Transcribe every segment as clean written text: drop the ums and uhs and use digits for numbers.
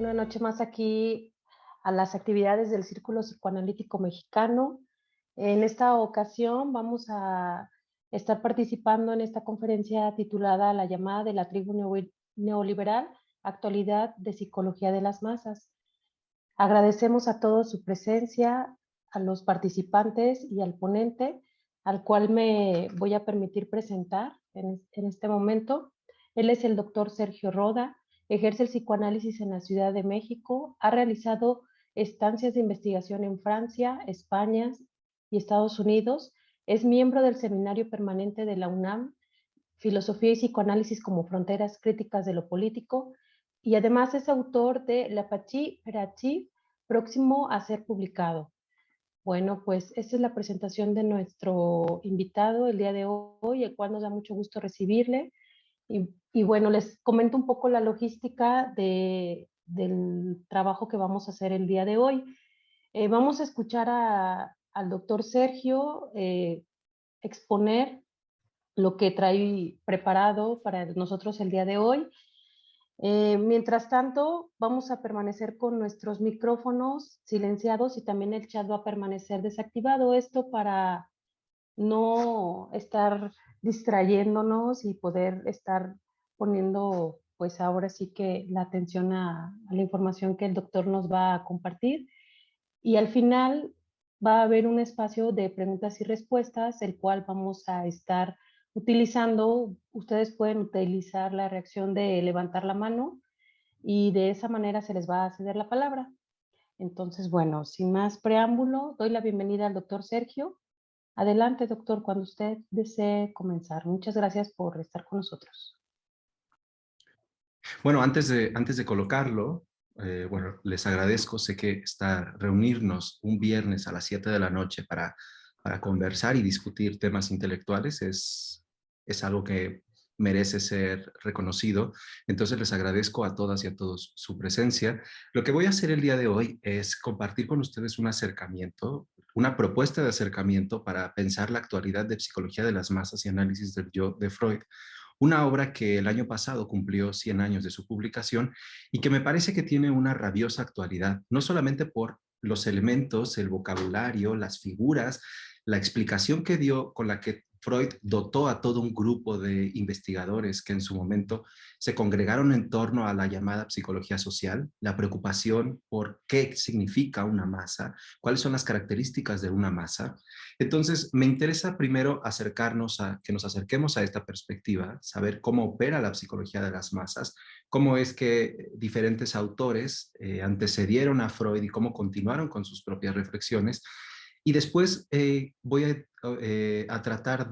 Una noche más aquí a las actividades del Círculo Psicoanalítico Mexicano. En esta ocasión vamos a estar participando en esta conferencia titulada La llamada de la tribu neoliberal, actualidad de psicología de las masas. Agradecemos a todos su presencia, a los participantes y al ponente, al cual me voy a permitir presentar en este momento. Él es el doctor Sergio Roda, ejerce el psicoanálisis en la Ciudad de México, ha realizado estancias de investigación en Francia, España y Estados Unidos, es miembro del Seminario Permanente de la UNAM, Filosofía y Psicoanálisis como Fronteras Críticas de lo Político, y además es autor de La Pachi Perachi, próximo a ser publicado. Bueno, pues esta es la presentación de nuestro invitado el día de hoy, el cual nos da mucho gusto recibirle. Y bueno, les comento un poco la logística del trabajo que vamos a hacer el día de hoy. Vamos a escuchar al doctor Sergio exponer lo que trae preparado para nosotros el día de hoy. Mientras tanto, vamos a permanecer con nuestros micrófonos silenciados y también el chat va a permanecer desactivado. Esto para no estar distrayéndonos y poder estar poniendo, pues ahora sí que la atención a la información que el doctor nos va a compartir. Y al final va a haber un espacio de preguntas y respuestas, el cual vamos a estar utilizando. Ustedes pueden utilizar la reacción de levantar la mano y de esa manera se les va a ceder la palabra. Entonces, bueno, sin más preámbulo, doy la bienvenida al doctor Sergio. Adelante, doctor, cuando usted desee comenzar. Muchas gracias por estar con nosotros. Bueno, antes de colocarlo, bueno, les agradezco. Sé que reunirnos un viernes a las 7 de la noche para conversar y discutir temas intelectuales es algo que merece ser reconocido. Entonces les agradezco a todas y a todos su presencia. Lo que voy a hacer el día de hoy es compartir con ustedes un acercamiento, una propuesta de acercamiento para pensar la actualidad de psicología de las masas y análisis del yo de Freud, una obra que el año pasado cumplió 100 años de su publicación y que me parece que tiene una rabiosa actualidad, no solamente por los elementos, el vocabulario, las figuras, la explicación que dio, con la que Freud dotó a todo un grupo de investigadores que en su momento se congregaron en torno a la llamada psicología social, la preocupación por qué significa una masa, cuáles son las características de una masa. Entonces, me interesa primero que nos acerquemos a esta perspectiva, saber cómo opera la psicología de las masas, cómo es que diferentes autores antecedieron a Freud y cómo continuaron con sus propias reflexiones. Y después voy a tratar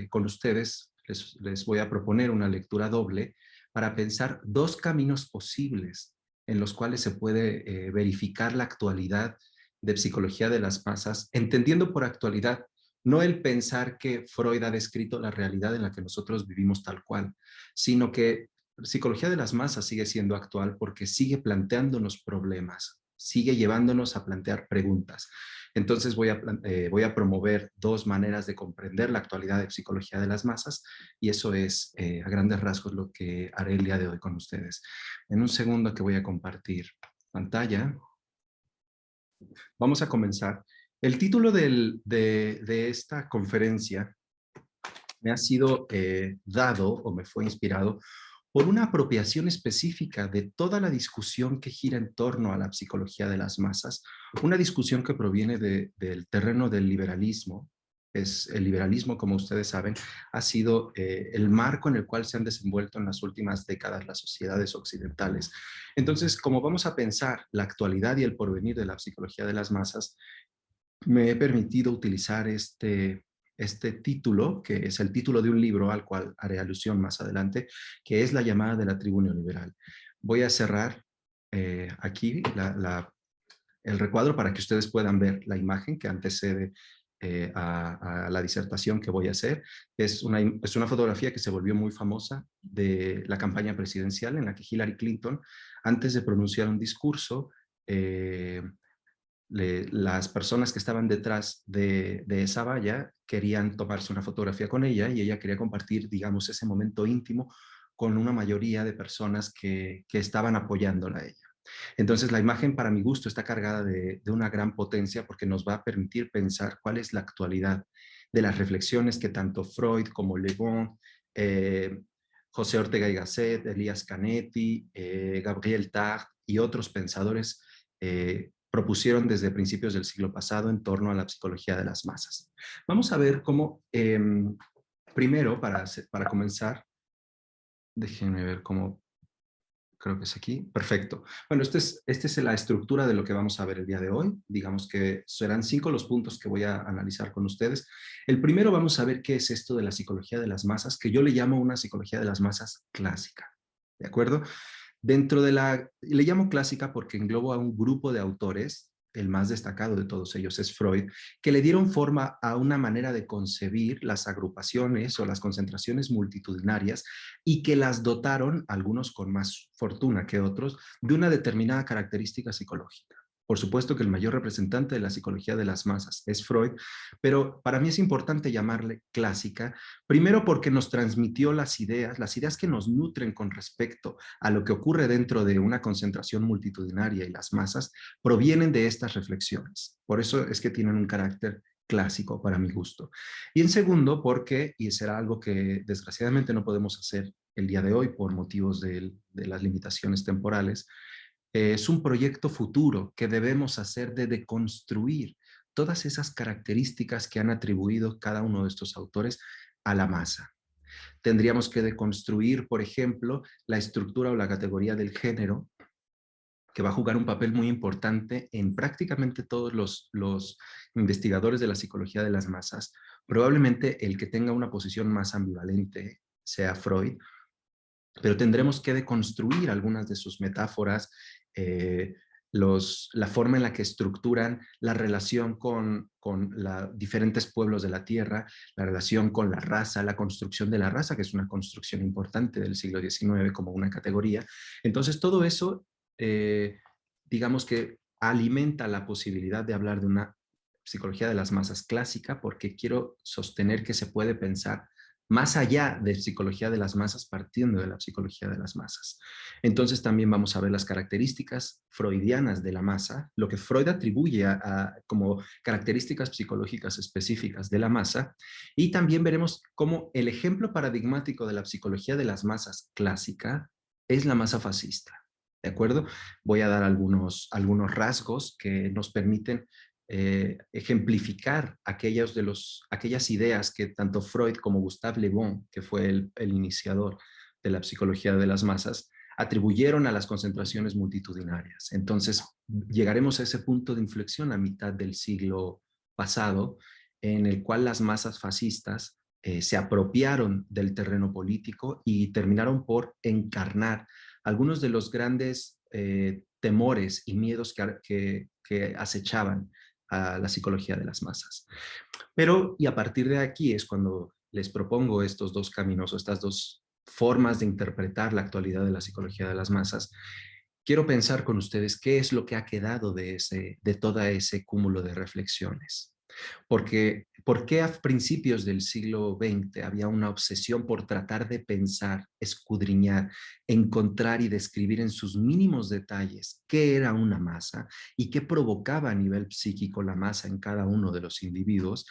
con ustedes, les voy a proponer una lectura doble para pensar dos caminos posibles en los cuales se puede verificar la actualidad de psicología de las masas, entendiendo por actualidad no el pensar que Freud ha descrito la realidad en la que nosotros vivimos tal cual, sino que psicología de las masas sigue siendo actual porque sigue planteándonos problemas, sigue llevándonos a plantear preguntas. Entonces voy a promover dos maneras de comprender la actualidad de psicología de las masas y eso es a grandes rasgos lo que haré el día de hoy con ustedes. En un segundo que voy a compartir pantalla, vamos a comenzar. El título de esta conferencia me ha sido dado o me fue inspirado por una apropiación específica de toda la discusión que gira en torno a la psicología de las masas, una discusión que proviene del terreno del liberalismo. El liberalismo, como ustedes saben, ha sido el marco en el cual se han desenvuelto en las últimas décadas las sociedades occidentales. Entonces, como vamos a pensar la actualidad y el porvenir de la psicología de las masas, me he permitido utilizar este título, que es el título de un libro al cual haré alusión más adelante, que es La llamada de la tribu neoliberal. Voy a cerrar aquí el recuadro para que ustedes puedan ver la imagen que antecede a la disertación que voy a hacer. Es una fotografía que se volvió muy famosa de la campaña presidencial en la que Hillary Clinton, antes de pronunciar un discurso, las personas que estaban detrás de esa valla querían tomarse una fotografía con ella y ella quería compartir, digamos, ese momento íntimo con una mayoría de personas que estaban apoyándola a ella. Entonces la imagen para mi gusto está cargada de una gran potencia porque nos va a permitir pensar cuál es la actualidad de las reflexiones que tanto Freud como Le Bon, eh, José Ortega y Gasset, Elías Canetti, Gabriel Tarde y otros pensadores propusieron desde principios del siglo pasado en torno a la psicología de las masas. Vamos a ver cómo, primero, para comenzar, déjenme ver cómo. Creo que es aquí. Perfecto. Bueno, esta es la estructura de lo que vamos a ver el día de hoy. Digamos que serán 5 los puntos que voy a analizar con ustedes. El primero vamos a ver qué es esto de la psicología de las masas, que yo le llamo una psicología de las masas clásica. ¿De acuerdo? Le llamo clásica porque engloba a un grupo de autores, el más destacado de todos ellos es Freud, que le dieron forma a una manera de concebir las agrupaciones o las concentraciones multitudinarias y que las dotaron, algunos con más fortuna que otros, de una determinada característica psicológica. Por supuesto que el mayor representante de la psicología de las masas es Freud, pero para mí es importante llamarle clásica, primero porque nos transmitió las ideas que nos nutren con respecto a lo que ocurre dentro de una concentración multitudinaria y las masas, provienen de estas reflexiones. Por eso es que tienen un carácter clásico para mi gusto. Y en segundo, porque, y será algo que desgraciadamente no podemos hacer el día de hoy por motivos de las limitaciones temporales, es un proyecto futuro que debemos hacer de deconstruir todas esas características que han atribuido cada uno de estos autores a la masa. Tendríamos que deconstruir, por ejemplo, la estructura o la categoría del género, que va a jugar un papel muy importante en prácticamente todos los investigadores de la psicología de las masas. Probablemente el que tenga una posición más ambivalente sea Freud, pero tendremos que deconstruir algunas de sus metáforas, eh, la forma en la que estructuran la relación con diferentes pueblos de la Tierra, la relación con la raza, la construcción de la raza, que es una construcción importante del siglo XIX como una categoría. Entonces, todo eso, digamos que alimenta la posibilidad de hablar de una psicología de las masas clásica, porque quiero sostener que se puede pensar más allá de psicología de las masas, partiendo de la psicología de las masas. Entonces también vamos a ver las características freudianas de la masa, lo que Freud atribuye como características psicológicas específicas de la masa, y también veremos cómo el ejemplo paradigmático de la psicología de las masas clásica es la masa fascista. ¿De acuerdo? Voy a dar algunos rasgos que nos permiten ejemplificar aquellas ideas que tanto Freud como Gustave Le Bon, que fue el iniciador de la psicología de las masas, atribuyeron a las concentraciones multitudinarias. Entonces, llegaremos a ese punto de inflexión a mitad del siglo pasado, en el cual las masas fascistas se apropiaron del terreno político y terminaron por encarnar algunos de los grandes temores y miedos que acechaban a la psicología de las masas. Pero, y a partir de aquí es cuando les propongo estos dos caminos o estas dos formas de interpretar la actualidad de la psicología de las masas, quiero pensar con ustedes qué es lo que ha quedado de todo ese cúmulo de reflexiones. Porque, ¿por qué a principios del siglo XX había una obsesión por tratar de pensar, escudriñar, encontrar y describir en sus mínimos detalles qué era una masa y qué provocaba a nivel psíquico la masa en cada uno de los individuos?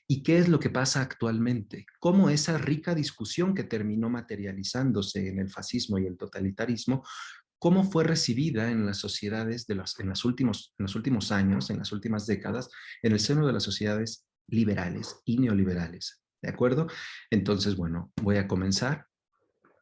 ¿Y qué es lo que pasa actualmente? ¿Cómo esa rica discusión que terminó materializándose en el fascismo y el totalitarismo, cómo fue recibida en las sociedades en los últimos años, en las últimas décadas, en el seno de las sociedades liberales y neoliberales? ¿De acuerdo? Entonces, bueno, voy a comenzar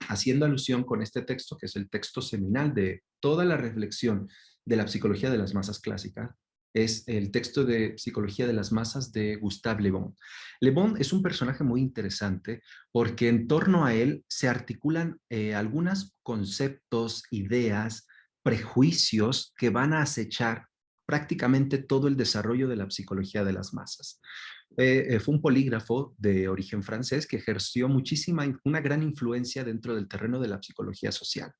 haciendo alusión con este texto, que es el texto seminal de toda la reflexión de la psicología de las masas clásica, es el texto de Psicología de las Masas de Gustave Le Bon. Le Bon es un personaje muy interesante porque en torno a él se articulan algunos conceptos, ideas, prejuicios que van a acechar prácticamente todo el desarrollo de la psicología de las masas. Fue un polígrafo de origen francés que ejerció una gran influencia dentro del terreno de la psicología social.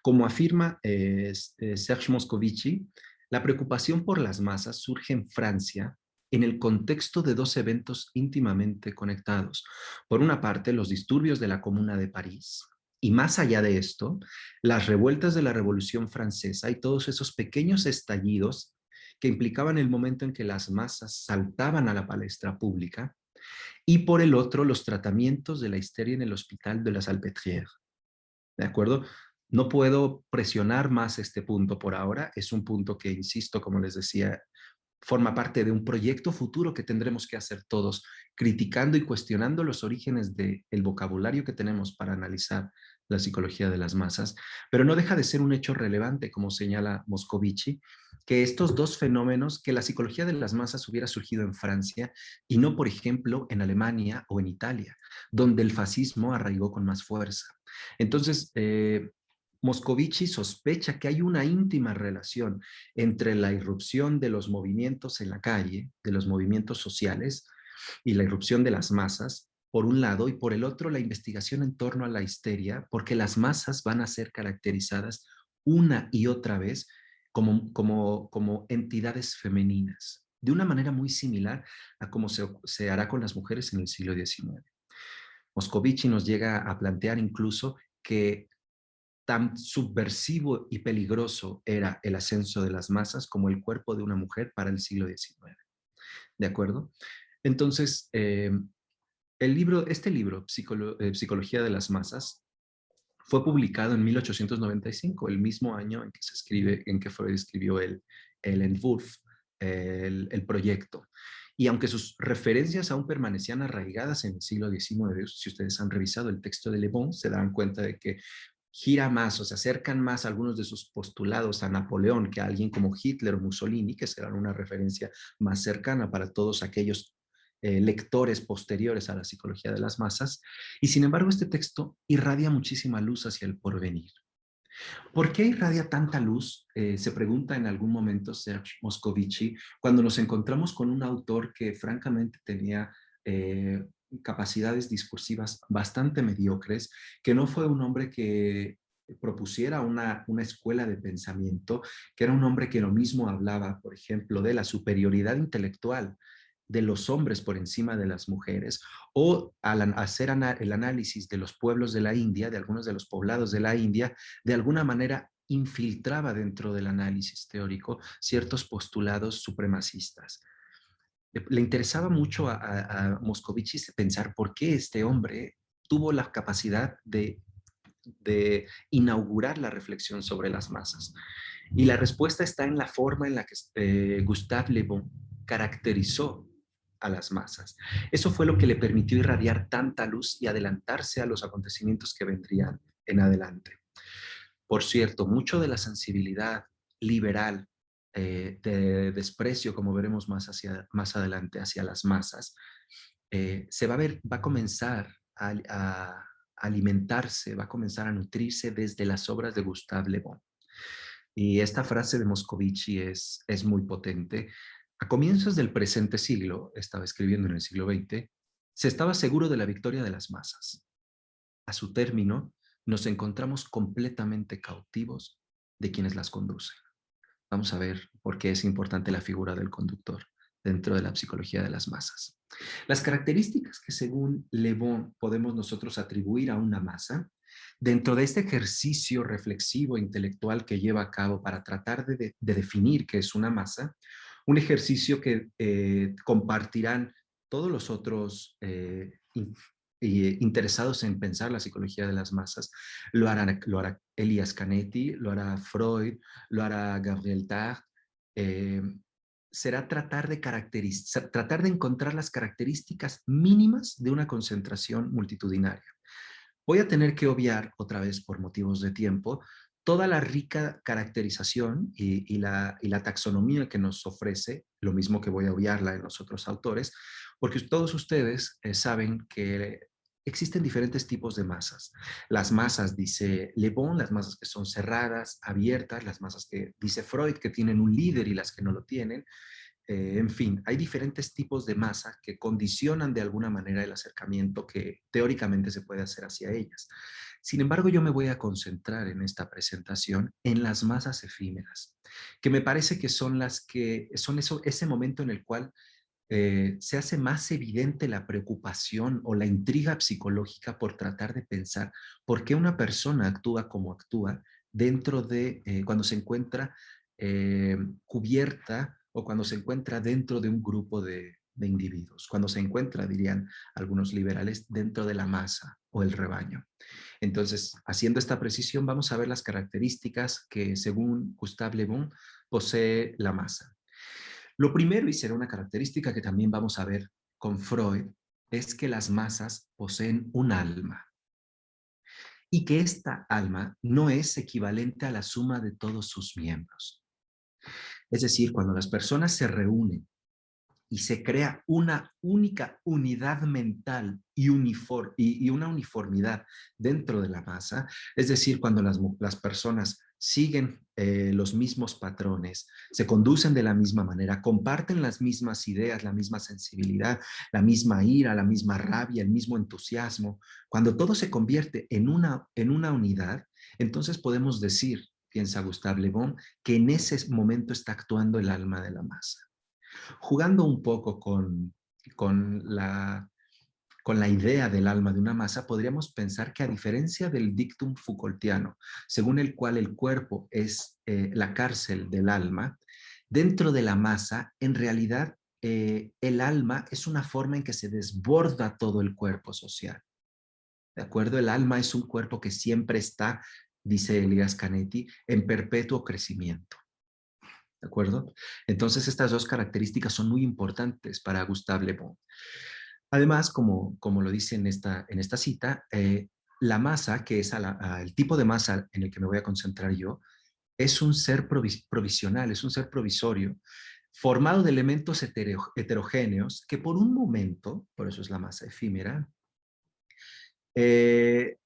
Como afirma Serge Moscovici, la preocupación por las masas surge en Francia en el contexto de dos eventos íntimamente conectados. Por una parte, los disturbios de la Comuna de París Y más allá de esto, las revueltas de la Revolución Francesa y todos esos pequeños estallidos que implicaban el momento en que las masas saltaban a la palestra pública, y por el otro, los tratamientos de la histeria en el hospital de la Salpêtrière. ¿De acuerdo? No puedo presionar más este punto por ahora. Es un punto que, insisto, como les decía, forma parte de un proyecto futuro que tendremos que hacer todos, criticando y cuestionando los orígenes del vocabulario que tenemos para analizar la psicología de las masas, pero no deja de ser un hecho relevante, como señala Moscovici, que estos dos fenómenos, que la psicología de las masas hubiera surgido en Francia y no, por ejemplo, en Alemania o en Italia, donde el fascismo arraigó con más fuerza. Entonces, Moscovici sospecha que hay una íntima relación entre la irrupción de los movimientos en la calle, de los movimientos sociales y la irrupción de las masas, por un lado, y por el otro, la investigación en torno a la histeria, porque las masas van a ser caracterizadas una y otra vez como entidades femeninas, de una manera muy similar a como se hará con las mujeres en el siglo XIX. Moscovici nos llega a plantear incluso que tan subversivo y peligroso era el ascenso de las masas como el cuerpo de una mujer para el siglo XIX. ¿De acuerdo? Entonces, este libro, Psicología de las Masas, fue publicado en 1895, el mismo año en que Freud escribió el Entwurf, el proyecto. Y aunque sus referencias aún permanecían arraigadas en el siglo XIX, si ustedes han revisado el texto de Le Bon, se darán cuenta de que gira más o se acercan más algunos de sus postulados a Napoleón que a alguien como Hitler o Mussolini, que serán una referencia más cercana para todos aquellos lectores posteriores a la psicología de las masas. Y sin embargo, este texto irradia muchísima luz hacia el porvenir. ¿Por qué irradia tanta luz? Se pregunta en algún momento Serge Moscovici, cuando nos encontramos con un autor que francamente tenía capacidades discursivas bastante mediocres, que no fue un hombre que propusiera una escuela de pensamiento, que era un hombre que lo mismo hablaba, por ejemplo, de la superioridad intelectual de los hombres por encima de las mujeres, o al hacer el análisis de los pueblos de la India, de algunos de los poblados de la India, de alguna manera infiltraba dentro del análisis teórico ciertos postulados supremacistas. Le interesaba mucho a Moscovici pensar por qué este hombre tuvo la capacidad de inaugurar la reflexión sobre las masas. Y la respuesta está en la forma en la que Gustave Le Bon caracterizó a las masas. Eso fue lo que le permitió irradiar tanta luz y adelantarse a los acontecimientos que vendrían en adelante. Por cierto, mucho de la sensibilidad liberal, de desprecio, como veremos más adelante, hacia las masas, va a comenzar a alimentarse, va a comenzar a nutrirse desde las obras de Gustave Le Bon. Y esta frase de Moscovici es muy potente. A comienzos del presente siglo, estaba escribiendo en el siglo XX, se estaba seguro de la victoria de las masas. A su término, nos encontramos completamente cautivos de quienes las conducen. Vamos a ver por qué es importante la figura del conductor dentro de la psicología de las masas. Las características que según Le Bon podemos nosotros atribuir a una masa, dentro de este ejercicio reflexivo e intelectual que lleva a cabo para tratar de definir qué es una masa, un ejercicio que compartirán todos los otros interesados en pensar la psicología de las masas. Lo hará Elias Canetti, lo hará Freud, lo hará Gabriel Tarde. Será tratar de encontrar las características mínimas de una concentración multitudinaria. Voy a tener que obviar, otra vez por motivos de tiempo, toda la rica caracterización y la taxonomía que nos ofrece, lo mismo que voy a obviarla en los otros autores, porque todos ustedes saben que existen diferentes tipos de masas. Las masas, dice Le Bon, las masas que son cerradas, abiertas, las masas que dice Freud, que tienen un líder y las que no lo tienen. En fin, hay diferentes tipos de masa que condicionan de alguna manera el acercamiento que teóricamente se puede hacer hacia ellas. Sin embargo, yo me voy a concentrar en esta presentación en las masas efímeras, que me parece que son ese momento en el cual se hace más evidente la preocupación o la intriga psicológica por tratar de pensar por qué una persona actúa como actúa dentro de, cuando se encuentra cubierta o cuando se encuentra dentro de un grupo de individuos, cuando se encuentra, dirían algunos liberales, dentro de la masa o el rebaño. Entonces, haciendo esta precisión, vamos a ver las características que, según Gustave Le Bon, posee la masa. Lo primero, y será una característica que también vamos a ver con Freud, es que las masas poseen un alma y que esta alma no es equivalente a la suma de todos sus miembros. Es decir, cuando las personas se reúnen y se crea una única unidad mental y una uniformidad dentro de la masa, es decir, cuando las personas siguen los mismos patrones, se conducen de la misma manera, comparten las mismas ideas, la misma sensibilidad, la misma ira, la misma rabia, el mismo entusiasmo, cuando todo se convierte en una unidad, entonces podemos decir, piensa Gustave Le Bon, que en ese momento está actuando el alma de la masa. Jugando un poco con la, con la idea del alma de una masa, podríamos pensar que a diferencia del dictum Foucaultiano, según el cual el cuerpo es la cárcel del alma, dentro de la masa, en realidad, el alma es una forma en que se desborda todo el cuerpo social. ¿De acuerdo? El alma es un cuerpo que siempre está, dice Elias Canetti, en perpetuo crecimiento. ¿De acuerdo? Entonces, estas dos características son muy importantes para Gustave Le Bon. Además, como lo dice en esta cita, la masa, que es el tipo de masa en el que me voy a concentrar yo, es un ser provisional, es un ser provisorio, formado de elementos heterogéneos que por un momento, por eso es la masa efímera, eh,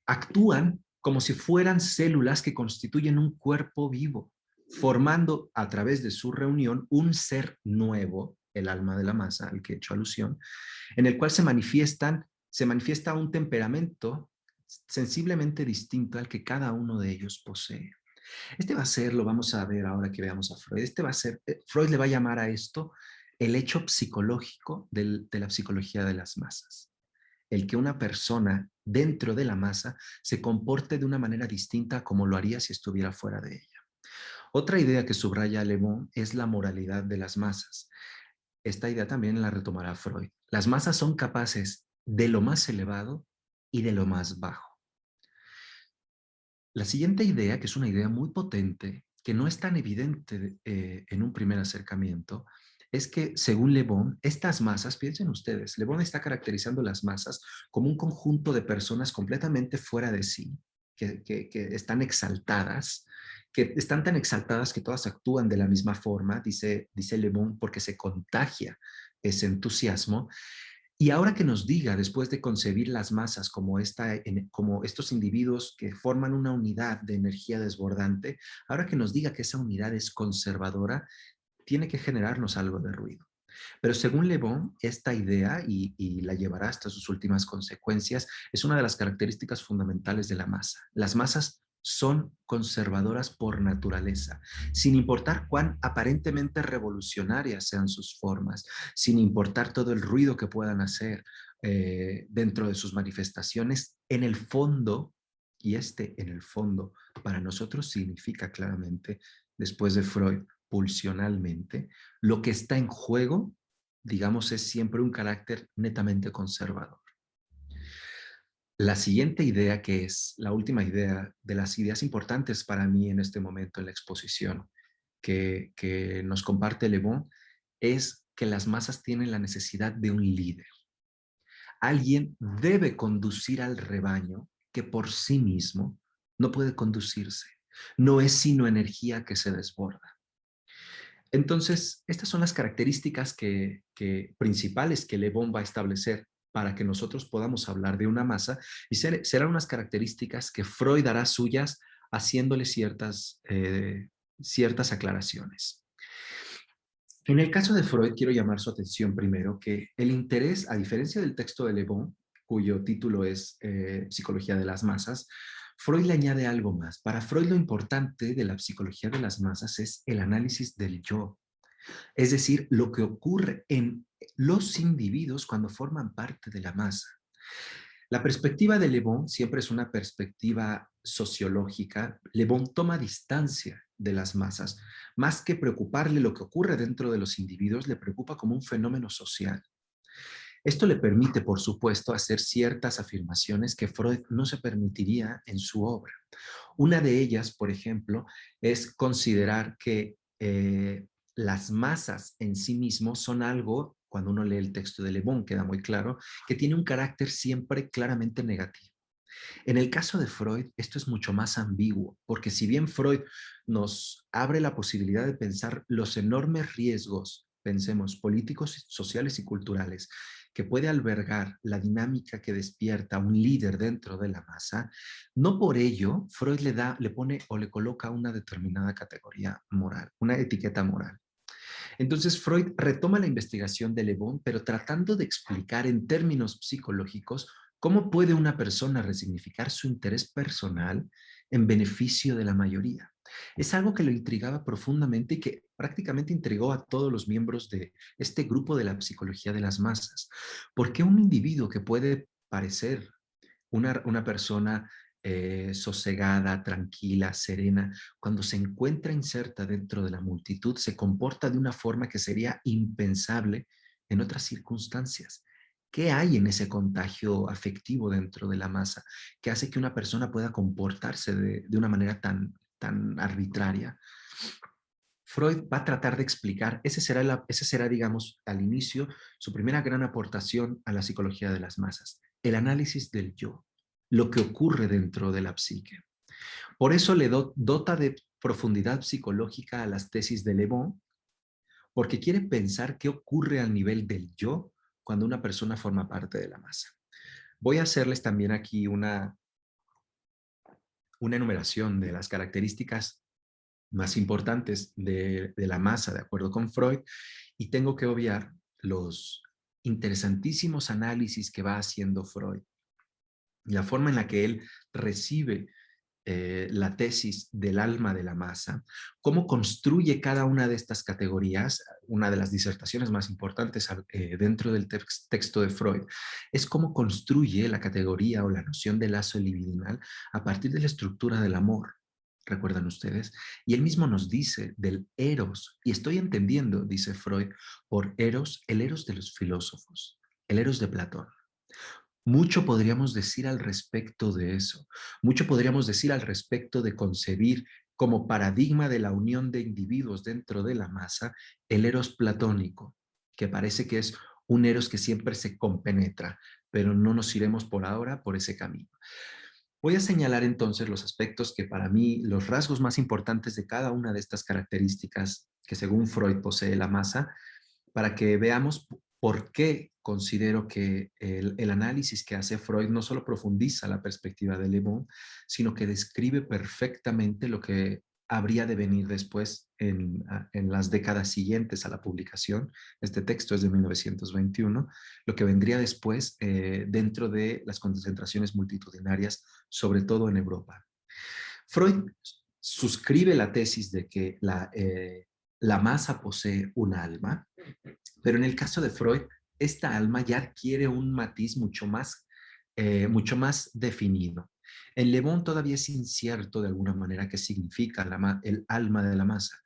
actúan como si fueran células que constituyen un cuerpo vivo, formando a través de su reunión un ser nuevo, el alma de la masa, al que he hecho alusión, en el cual se manifiesta un temperamento sensiblemente distinto al que cada uno de ellos posee. Este va a ser, lo vamos a ver ahora que veamos a Freud, este va a ser, Freud le va a llamar a esto el hecho psicológico de la psicología de las masas. El que una persona dentro de la masa se comporte de una manera distinta a como lo haría si estuviera fuera de ella. Otra idea que subraya Le Bon es la moralidad de las masas. Esta idea también la retomará Freud. Las masas son capaces de lo más elevado y de lo más bajo. La siguiente idea, que es una idea muy potente, que no es tan evidente en un primer acercamiento, es que, según Le Bon, estas masas, piensen ustedes, Le Bon está caracterizando las masas como un conjunto de personas completamente fuera de sí, que están exaltadas, que están tan exaltadas que todas actúan de la misma forma, dice Le Bon, porque se contagia ese entusiasmo. Y ahora que nos diga, después de concebir las masas como estos individuos que forman una unidad de energía desbordante, ahora que nos diga que esa unidad es conservadora, tiene que generarnos algo de ruido. Pero según Le Bon, esta idea, y la llevará hasta sus últimas consecuencias, es una de las características fundamentales de la masa. Las masas son conservadoras por naturaleza, sin importar cuán aparentemente revolucionarias sean sus formas, sin importar todo el ruido que puedan hacer dentro de sus manifestaciones, en el fondo, y en el fondo para nosotros significa claramente, después de Freud, pulsionalmente, lo que está en juego, digamos, es siempre un carácter netamente conservador. La siguiente idea, que es la última idea de las ideas importantes para mí en este momento en la exposición que nos comparte Le Bon, es que las masas tienen la necesidad de un líder. Alguien debe conducir al rebaño que por sí mismo no puede conducirse. No es sino energía que se desborda. Entonces, estas son las características principales que Le Bon va a establecer para que nosotros podamos hablar de una masa, y serán unas características que Freud hará suyas haciéndole ciertas aclaraciones. En el caso de Freud, quiero llamar su atención primero que el interés, a diferencia del texto de Le Bon, cuyo título es Psicología de las masas, Freud le añade algo más. Para Freud lo importante de la psicología de las masas es el análisis del yo. Es decir, lo que ocurre en los individuos cuando forman parte de la masa. La perspectiva de Le Bon siempre es una perspectiva sociológica. Le Bon toma distancia de las masas. Más que preocuparle lo que ocurre dentro de los individuos, le preocupa como un fenómeno social. Esto le permite, por supuesto, hacer ciertas afirmaciones que Freud no se permitiría en su obra. Una de ellas, por ejemplo, es considerar que las masas en sí mismos son algo, cuando uno lee el texto de Le Bon, queda muy claro, que tiene un carácter siempre claramente negativo. En el caso de Freud, esto es mucho más ambiguo, porque si bien Freud nos abre la posibilidad de pensar los enormes riesgos, pensemos, políticos, sociales y culturales, que puede albergar la dinámica que despierta un líder dentro de la masa, no por ello Freud le pone o le coloca una determinada categoría moral, una etiqueta moral. Entonces Freud retoma la investigación de Le Bon, pero tratando de explicar en términos psicológicos cómo puede una persona resignificar su interés personal en beneficio de la mayoría. Es algo que lo intrigaba profundamente y que prácticamente intrigó a todos los miembros de este grupo de la psicología de las masas. ¿Por qué un individuo que puede parecer una persona sosegada, tranquila, serena, cuando se encuentra inserta dentro de la multitud, se comporta de una forma que sería impensable en otras circunstancias? ¿Qué hay en ese contagio afectivo dentro de la masa que hace que una persona pueda comportarse de una manera tan arbitraria? Freud va a tratar de explicar, ese será, digamos, al inicio, su primera gran aportación a la psicología de las masas, el análisis del yo, lo que ocurre dentro de la psique. Por eso le dota de profundidad psicológica a las tesis de Le Bon, porque quiere pensar qué ocurre al nivel del yo cuando una persona forma parte de la masa. Voy a hacerles también aquí una enumeración de las características más importantes de la masa, de acuerdo con Freud, y tengo que obviar los interesantísimos análisis que va haciendo Freud, la forma en la que él recibe la tesis del alma de la masa, cómo construye cada una de estas categorías. Una de las disertaciones más importantes dentro del texto de Freud es cómo construye la categoría o la noción de lazo libidinal a partir de la estructura del amor. ¿Recuerdan ustedes? Y él mismo nos dice del eros, y estoy entendiendo, dice Freud, por eros, el eros de los filósofos, el eros de Platón. Mucho podríamos decir al respecto de eso. Mucho podríamos decir al respecto de concebir como paradigma de la unión de individuos dentro de la masa el eros platónico, que parece que es un eros que siempre se compenetra, pero no nos iremos por ahora por ese camino. Voy a señalar entonces los aspectos que para mí, los rasgos más importantes de cada una de estas características que según Freud posee la masa, para que veamos por qué considero que el análisis que hace Freud no solo profundiza la perspectiva de Le Bon, sino que describe perfectamente lo que habría de venir después en las décadas siguientes a la publicación. Este texto es de 1921, lo que vendría después dentro de las concentraciones multitudinarias, sobre todo en Europa. Freud suscribe la tesis de que la masa posee un alma, pero en el caso de Freud, esta alma ya adquiere un matiz mucho más definido. En Le Bon todavía es incierto de alguna manera qué significa el alma de la masa,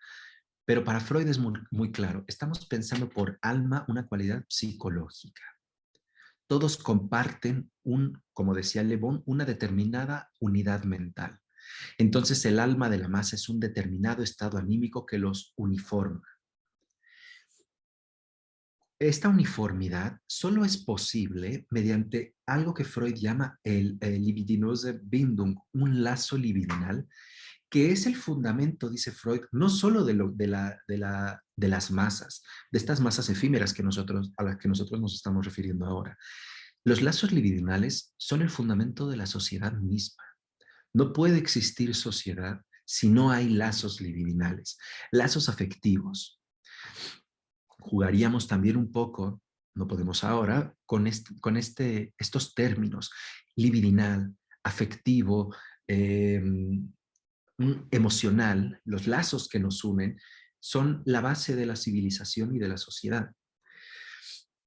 pero para Freud es muy claro. Estamos pensando por alma una cualidad psicológica. Todos comparten como decía Le Bon, una determinada unidad mental. Entonces el alma de la masa es un determinado estado anímico que los uniforma. Esta uniformidad solo es posible mediante algo que Freud llama el libidinose Bindung, un lazo libidinal, que es el fundamento, dice Freud, no solo de las masas, de estas masas efímeras a las que nosotros nos estamos refiriendo ahora. Los lazos libidinales son el fundamento de la sociedad misma. No puede existir sociedad si no hay lazos libidinales, lazos afectivos. Jugaríamos también un poco, no podemos ahora, con estos términos, libidinal, afectivo, emocional, los lazos que nos unen, son la base de la civilización y de la sociedad.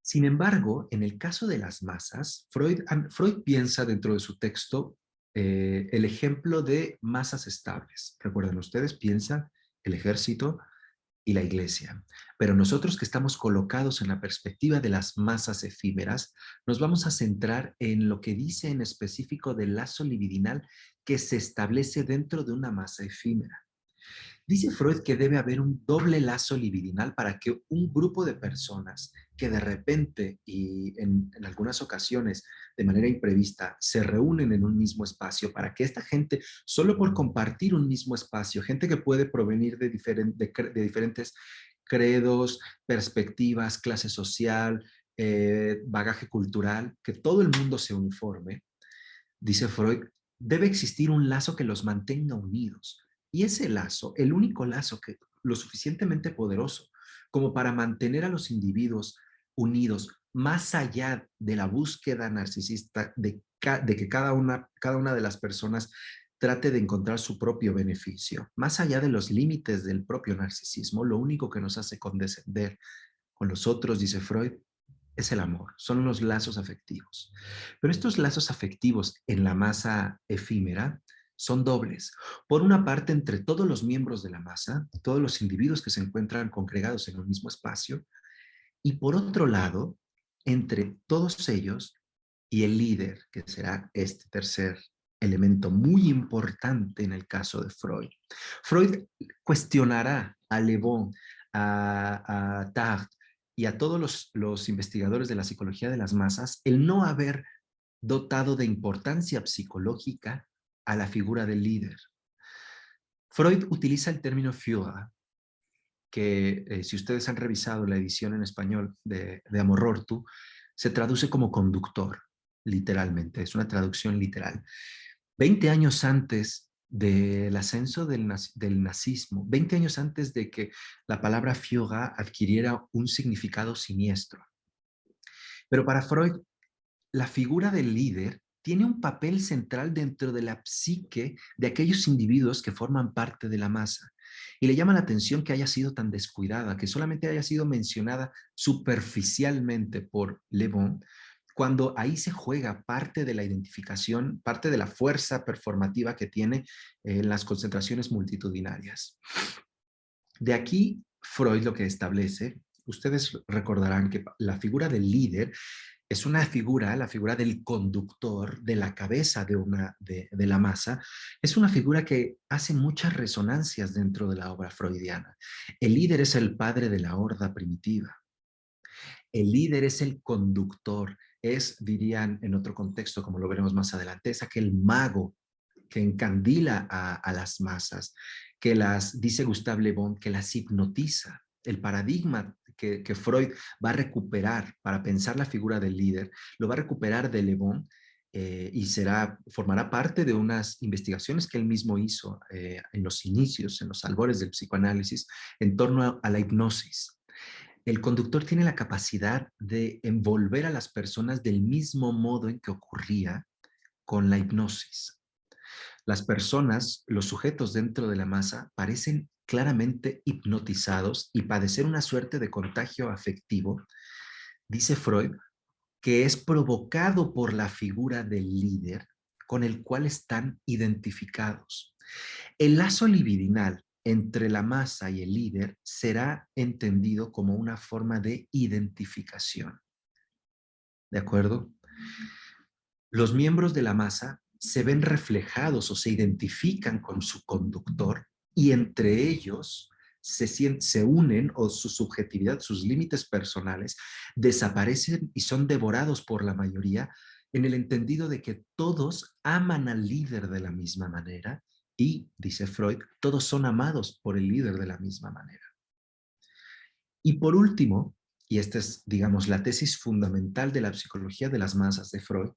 Sin embargo, en el caso de las masas, Freud piensa dentro de su texto el ejemplo de masas estables. Recuerden ustedes, piensa el ejército y la iglesia. Pero nosotros que estamos colocados en la perspectiva de las masas efímeras, nos vamos a centrar en lo que dice en específico del lazo libidinal que se establece dentro de una masa efímera. Dice Freud que debe haber un doble lazo libidinal para que un grupo de personas que de repente y en algunas ocasiones de manera imprevista se reúnen en un mismo espacio, para que esta gente, solo por compartir un mismo espacio, gente que puede provenir de diferentes credos, perspectivas, clase social, bagaje cultural, que todo el mundo se uniforme, dice Freud, debe existir un lazo que los mantenga unidos. Y ese lazo, el único lazo que lo suficientemente poderoso como para mantener a los individuos unidos más allá de la búsqueda narcisista de que cada una de las personas trate de encontrar su propio beneficio, más allá de los límites del propio narcisismo, lo único que nos hace condescender con los otros, dice Freud, es el amor, son los lazos afectivos. Pero estos lazos afectivos en la masa efímera son dobles. Por una parte, entre todos los miembros de la masa, todos los individuos que se encuentran congregados en un mismo espacio, y por otro lado, entre todos ellos y el líder, que será este tercer elemento muy importante en el caso de Freud. Freud cuestionará a Le Bon, a Tarde y a todos los investigadores de la psicología de las masas el no haber dotado de importancia psicológica a la figura del líder. Freud utiliza el término Führer, que si ustedes han revisado la edición en español de Amor Ortu, se traduce como conductor, literalmente, es una traducción literal. 20 años antes del ascenso del nazismo, 20 años antes de que la palabra Führer adquiriera un significado siniestro. Pero para Freud, la figura del líder tiene un papel central dentro de la psique de aquellos individuos que forman parte de la masa. Y le llama la atención que haya sido tan descuidada, que solamente haya sido mencionada superficialmente por Le Bon, cuando ahí se juega parte de la identificación, parte de la fuerza performativa que tiene en las concentraciones multitudinarias. De aquí, Freud lo que establece, ustedes recordarán que la figura del líder es una figura, la figura del conductor, de la cabeza de la masa, es una figura que hace muchas resonancias dentro de la obra freudiana. El líder es el padre de la horda primitiva. El líder es el conductor, dirían en otro contexto, como lo veremos más adelante, es aquel mago que encandila a las masas, que dice Gustave Le Bon, que las hipnotiza. El paradigma que Freud va a recuperar para pensar la figura del líder, lo va a recuperar de Le Bon y formará parte de unas investigaciones que él mismo hizo en los inicios, en los albores del psicoanálisis, en torno a la hipnosis. El conductor tiene la capacidad de envolver a las personas del mismo modo en que ocurría con la hipnosis. Las personas, los sujetos dentro de la masa, parecen claramente hipnotizados y padecer una suerte de contagio afectivo, dice Freud, que es provocado por la figura del líder con el cual están identificados. El lazo libidinal entre la masa y el líder será entendido como una forma de identificación. ¿De acuerdo? Los miembros de la masa se ven reflejados o se identifican con su conductor y entre ellos se unen o su subjetividad, sus límites personales desaparecen y son devorados por la mayoría en el entendido de que todos aman al líder de la misma manera y, dice Freud, todos son amados por el líder de la misma manera. Y por último, y esta es, digamos, la tesis fundamental de la psicología de las masas de Freud,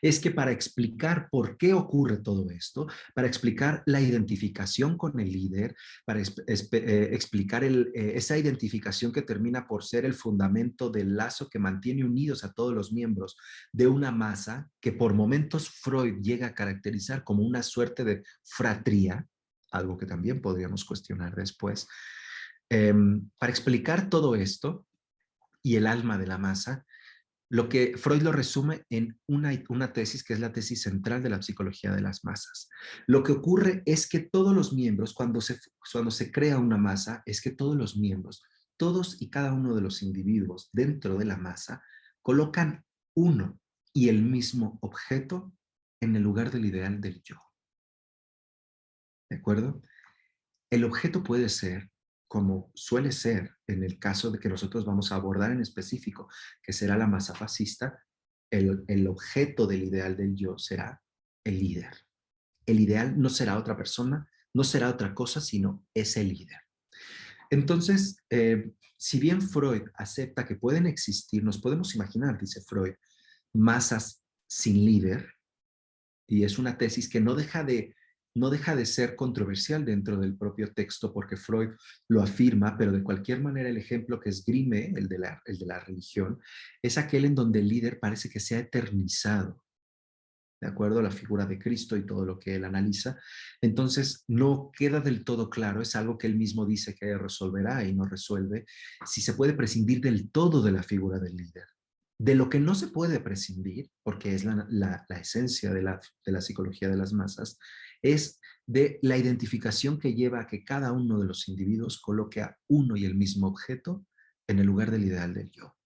es que para explicar por qué ocurre todo esto, para explicar la identificación con el líder, para explicar esa identificación que termina por ser el fundamento del lazo que mantiene unidos a todos los miembros de una masa que por momentos Freud llega a caracterizar como una suerte de fratría, algo que también podríamos cuestionar después, Para explicar todo esto y el alma de la masa, lo que Freud lo resume en una tesis que es la tesis central de la psicología de las masas. Lo que ocurre es que todos los miembros, cuando se crea una masa, es que todos los miembros, todos y cada uno de los individuos dentro de la masa, colocan uno y el mismo objeto en el lugar del ideal del yo. ¿De acuerdo? El objeto puede ser, como suele ser en el caso de que nosotros vamos a abordar en específico, que será la masa fascista, el objeto del ideal del yo será el líder. El ideal no será otra persona, no será otra cosa, sino es el líder. Entonces, si bien Freud acepta que pueden existir, nos podemos imaginar, dice Freud, masas sin líder, y es una tesis que no deja de ser controversial dentro del propio texto porque Freud lo afirma, pero de cualquier manera el ejemplo que esgrime, el de la religión, es aquel en donde el líder parece que se ha eternizado, de acuerdo a la figura de Cristo y todo lo que él analiza. Entonces no queda del todo claro, es algo que él mismo dice que resolverá y no resuelve, si se puede prescindir del todo de la figura del líder. De lo que no se puede prescindir, porque es la esencia de la psicología de las masas, es de la identificación que lleva a que cada uno de los individuos coloque a uno y el mismo objeto en el lugar del ideal del yo.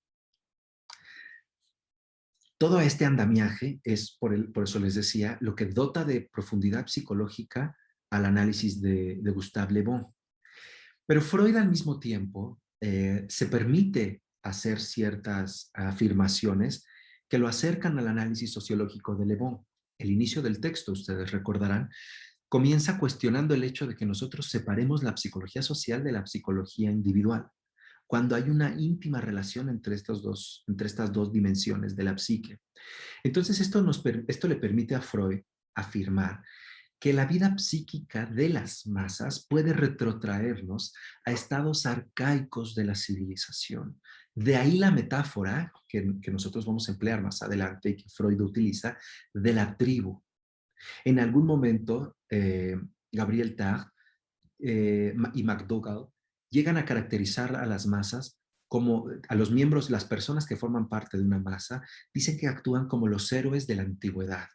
Todo este andamiaje es, por eso les decía, lo que dota de profundidad psicológica al análisis de Gustave Le Bon. Pero Freud al mismo tiempo se permite hacer ciertas afirmaciones que lo acercan al análisis sociológico de Le Bon. El inicio del texto, ustedes recordarán, comienza cuestionando el hecho de que nosotros separemos la psicología social de la psicología individual, cuando hay una íntima relación entre estas dos dimensiones de la psique. Entonces esto le permite a Freud afirmar que la vida psíquica de las masas puede retrotraernos a estados arcaicos de la civilización. De ahí la metáfora que nosotros vamos a emplear más adelante y que Freud utiliza de la tribu. En algún momento, Gabriel Tarde y McDougall llegan a caracterizar a las masas como a los miembros, las personas que forman parte de una masa, dicen que actúan como los héroes de la antigüedad,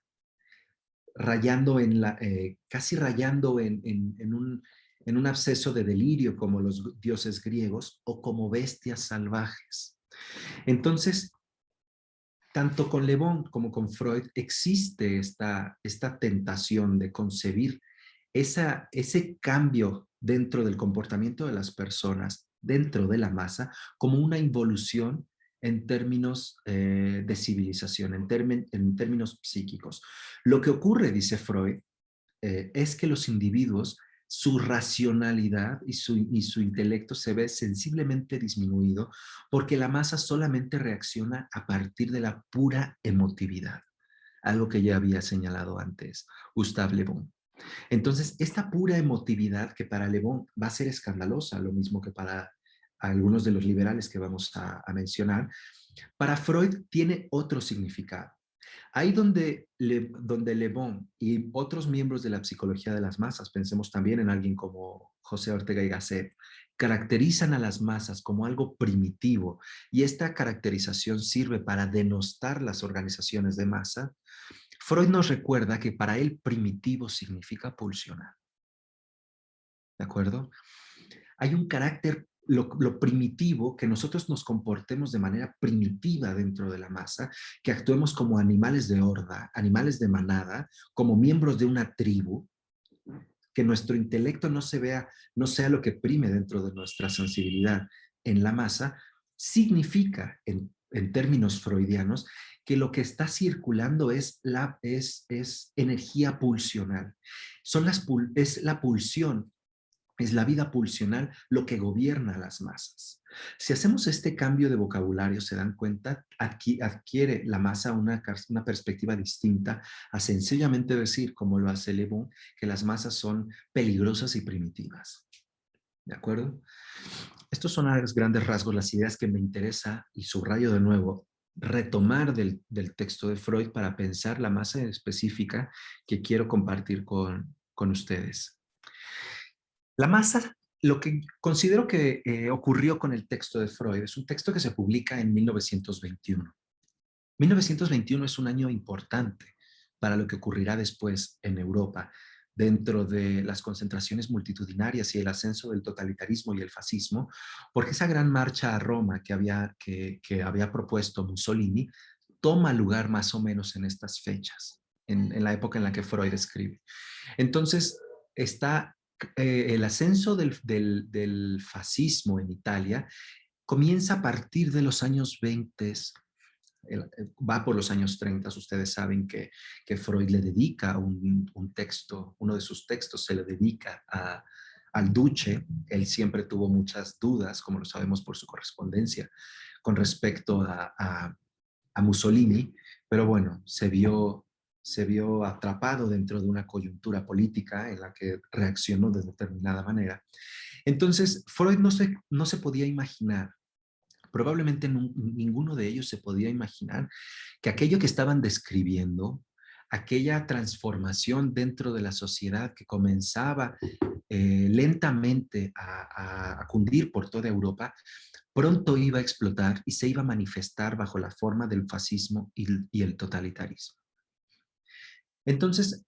rayando casi rayando en un absceso de delirio como los dioses griegos o como bestias salvajes. Entonces, tanto con Le Bon como con Freud existe esta tentación de concebir ese cambio dentro del comportamiento de las personas, dentro de la masa, como una involución en términos de civilización, en términos psíquicos. Lo que ocurre, dice Freud, es que los individuos, su racionalidad y su intelecto se ve sensiblemente disminuido porque la masa solamente reacciona a partir de la pura emotividad, algo que ya había señalado antes Gustave Le Bon. Entonces, esta pura emotividad que para Le Bon va a ser escandalosa, lo mismo que para algunos de los liberales que vamos a mencionar, para Freud tiene otro significado. Ahí donde Le Bon y otros miembros de la psicología de las masas, pensemos también en alguien como José Ortega y Gasset, caracterizan a las masas como algo primitivo y esta caracterización sirve para denostar las organizaciones de masa. Freud nos recuerda que para él primitivo significa pulsional. ¿De acuerdo? Hay un carácter, lo primitivo, que nosotros nos comportemos de manera primitiva dentro de la masa, que actuemos como animales de horda, animales de manada, como miembros de una tribu, que nuestro intelecto no sea lo que prime dentro de nuestra sensibilidad en la masa, significa, en términos freudianos, que lo que está circulando es energía pulsional. Es la pulsión, es la vida pulsional lo que gobierna a las masas. Si hacemos este cambio de vocabulario, se dan cuenta, adquiere la masa una perspectiva distinta a sencillamente decir, como lo hace Le Bon, que las masas son peligrosas y primitivas. ¿De acuerdo? Estos son a grandes rasgos las ideas que me interesa, y subrayo de nuevo, retomar del texto de Freud para pensar la masa específica que quiero compartir con ustedes. La masa lo que considero que ocurrió con el texto de Freud es un texto que se publica en 1921. 1921 es un año importante para lo que ocurrirá después en Europa, dentro de las concentraciones multitudinarias y el ascenso del totalitarismo y el fascismo, porque esa gran marcha a Roma que había propuesto Mussolini toma lugar más o menos en estas fechas, en la época en la que Freud escribe. Entonces, está el ascenso del fascismo en Italia comienza a partir de los años 20, va por los años 30. Ustedes saben que Freud le dedica un texto, uno de sus textos se le dedica al Duce. Él siempre tuvo muchas dudas, como lo sabemos por su correspondencia, con respecto a Mussolini, pero bueno, se vio atrapado dentro de una coyuntura política en la que reaccionó de determinada manera. Entonces, Freud no se podía imaginar, probablemente ninguno de ellos se podía imaginar que aquello que estaban describiendo, aquella transformación dentro de la sociedad que comenzaba lentamente a cundir por toda Europa, pronto iba a explotar y se iba a manifestar bajo la forma del fascismo y el totalitarismo. Entonces,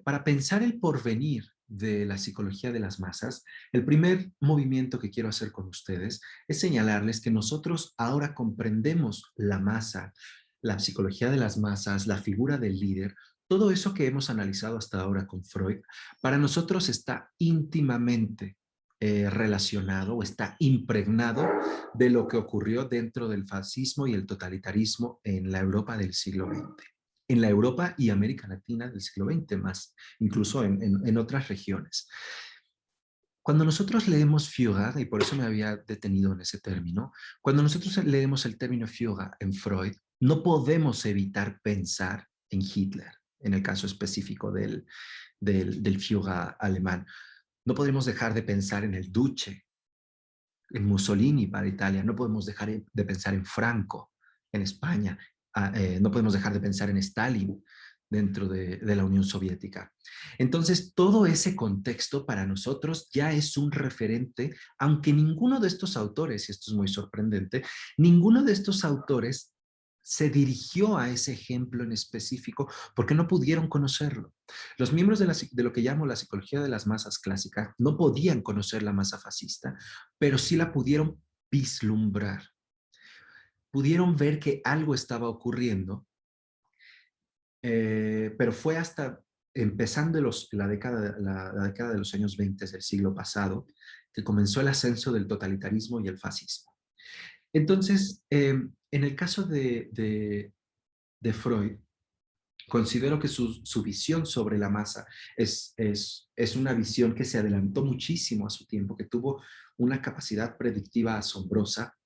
para pensar el porvenir de la psicología de las masas, el primer movimiento que quiero hacer con ustedes es señalarles que nosotros ahora comprendemos la masa, la psicología de las masas, la figura del líder, todo eso que hemos analizado hasta ahora con Freud, para nosotros está íntimamente relacionado o está impregnado de lo que ocurrió dentro del fascismo y el totalitarismo en la Europa del siglo XX, en la Europa y América Latina del siglo XX, más incluso en otras regiones. Cuando nosotros leemos Fugger, y por eso me había detenido en ese término, cuando nosotros leemos el término Fugger en Freud, no podemos evitar pensar en Hitler, en el caso específico del Fugger alemán. No podemos dejar de pensar en el Duce, en Mussolini para Italia, no podemos dejar de pensar en Franco, en España, no podemos dejar de pensar en Stalin dentro de la Unión Soviética. Entonces, todo ese contexto para nosotros ya es un referente, aunque ninguno de estos autores, y esto es muy sorprendente, ninguno de estos autores se dirigió a ese ejemplo en específico porque no pudieron conocerlo. Los miembros de lo que llamo la psicología de las masas clásica no podían conocer la masa fascista, pero sí la pudieron vislumbrar. Pudieron ver que algo estaba ocurriendo, pero fue hasta empezando la década de los años 20 del siglo pasado que comenzó el ascenso del totalitarismo y el fascismo. Entonces, en el caso de Freud, considero que su visión sobre la masa es una visión que se adelantó muchísimo a su tiempo, que tuvo una capacidad predictiva asombrosa,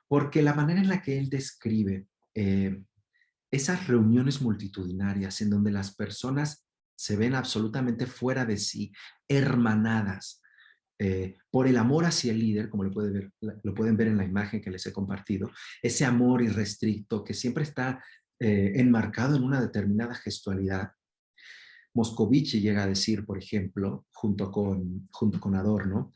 porque la manera en la que él describe esas reuniones multitudinarias en donde las personas se ven absolutamente fuera de sí, hermanadas, por el amor hacia el líder, como lo pueden ver en la imagen que les he compartido, ese amor irrestricto que siempre está enmarcado en una determinada gestualidad. Moscovici llega a decir, por ejemplo, junto con Adorno,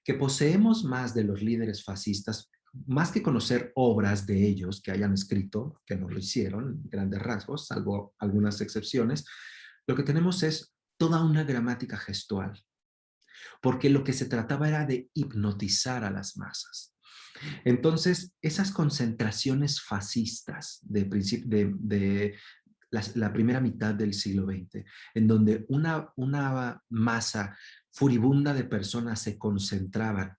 que poseemos más de los líderes fascistas, más que conocer obras de ellos que hayan escrito, que no lo hicieron, grandes rasgos, salvo algunas excepciones, lo que tenemos es toda una gramática gestual, porque lo que se trataba era de hipnotizar a las masas. Entonces, esas concentraciones fascistas de la primera mitad del siglo XX, en donde una masa furibunda de personas se concentraban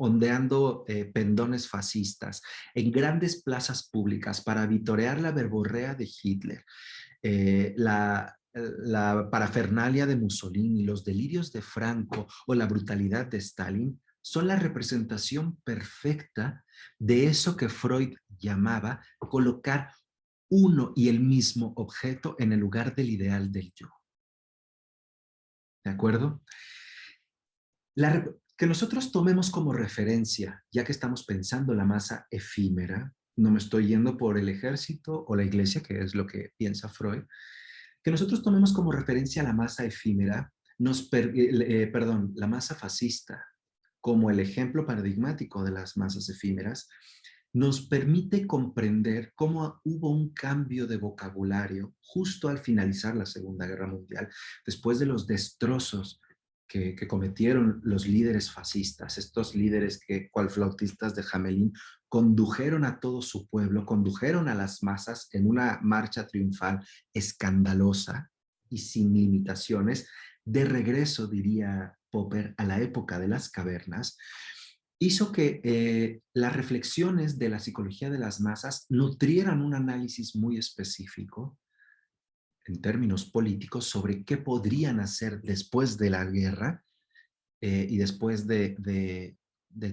ondeando pendones fascistas en grandes plazas públicas para vitorear la verborrea de Hitler, la parafernalia de Mussolini, los delirios de Franco o la brutalidad de Stalin, son la representación perfecta de eso que Freud llamaba colocar uno y el mismo objeto en el lugar del ideal del yo. ¿De acuerdo? Que nosotros tomemos como referencia, ya que estamos pensando la masa efímera, no me estoy yendo por el ejército o la iglesia, que es lo que piensa Freud, que nosotros tomemos como referencia la masa efímera, la masa fascista como el ejemplo paradigmático de las masas efímeras, nos permite comprender cómo hubo un cambio de vocabulario justo al finalizar la Segunda Guerra Mundial, después de los destrozos que cometieron los líderes fascistas, estos líderes que, cual flautistas de Hamelin, condujeron a todo su pueblo, condujeron a las masas en una marcha triunfal escandalosa y sin limitaciones, de regreso, diría Popper, a la época de las cavernas, hizo que las reflexiones de la psicología de las masas nutrieran un análisis muy específico en términos políticos sobre qué podrían hacer después de la guerra y después de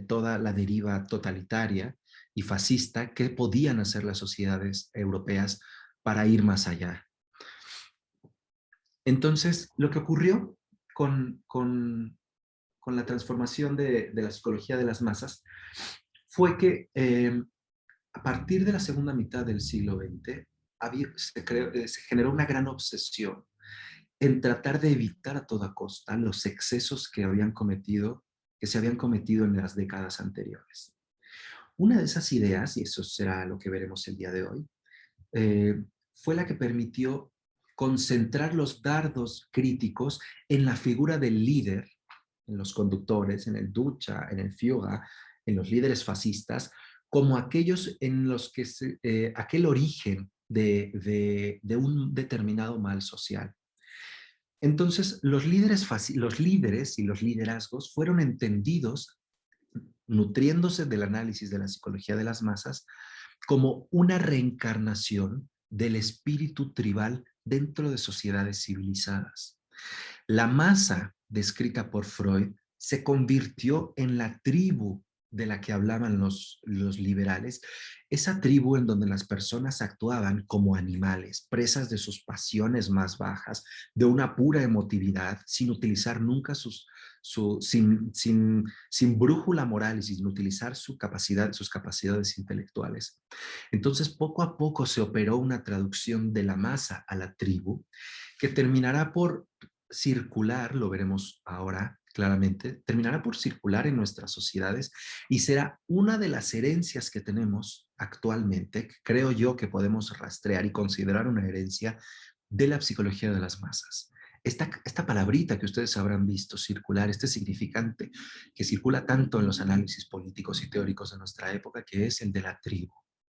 toda la deriva totalitaria y fascista, qué podían hacer las sociedades europeas para ir más allá. Entonces, lo que ocurrió con la transformación de la psicología de las masas fue que a partir de la segunda mitad del siglo XX se generó una gran obsesión en tratar de evitar a toda costa los excesos que se habían cometido en las décadas anteriores. Una de esas ideas, y eso será lo que veremos el día de hoy, fue la que permitió concentrar los dardos críticos en la figura del líder, en los conductores, en el Ducha, en el Führer, en los líderes fascistas, como aquellos en los que aquel origen de un determinado mal social. Entonces, los líderes y los liderazgos fueron entendidos, nutriéndose del análisis de la psicología de las masas, como una reencarnación del espíritu tribal dentro de sociedades civilizadas. La masa, descrita por Freud, se convirtió en la tribu de la que hablaban los liberales, esa tribu en donde las personas actuaban como animales, presas de sus pasiones más bajas, de una pura emotividad, sin utilizar nunca sin brújula moral y sin utilizar sus capacidades intelectuales. Entonces, poco a poco se operó una traducción de la masa a la tribu, que terminará por circular, lo veremos ahora claramente, terminará por circular en nuestras sociedades y será una de las herencias que tenemos actualmente, que creo yo que podemos rastrear y considerar una herencia de la psicología de las masas. Esta palabrita que ustedes habrán visto circular, este significante que circula tanto en los análisis políticos y teóricos de nuestra época, que es el de la tribu,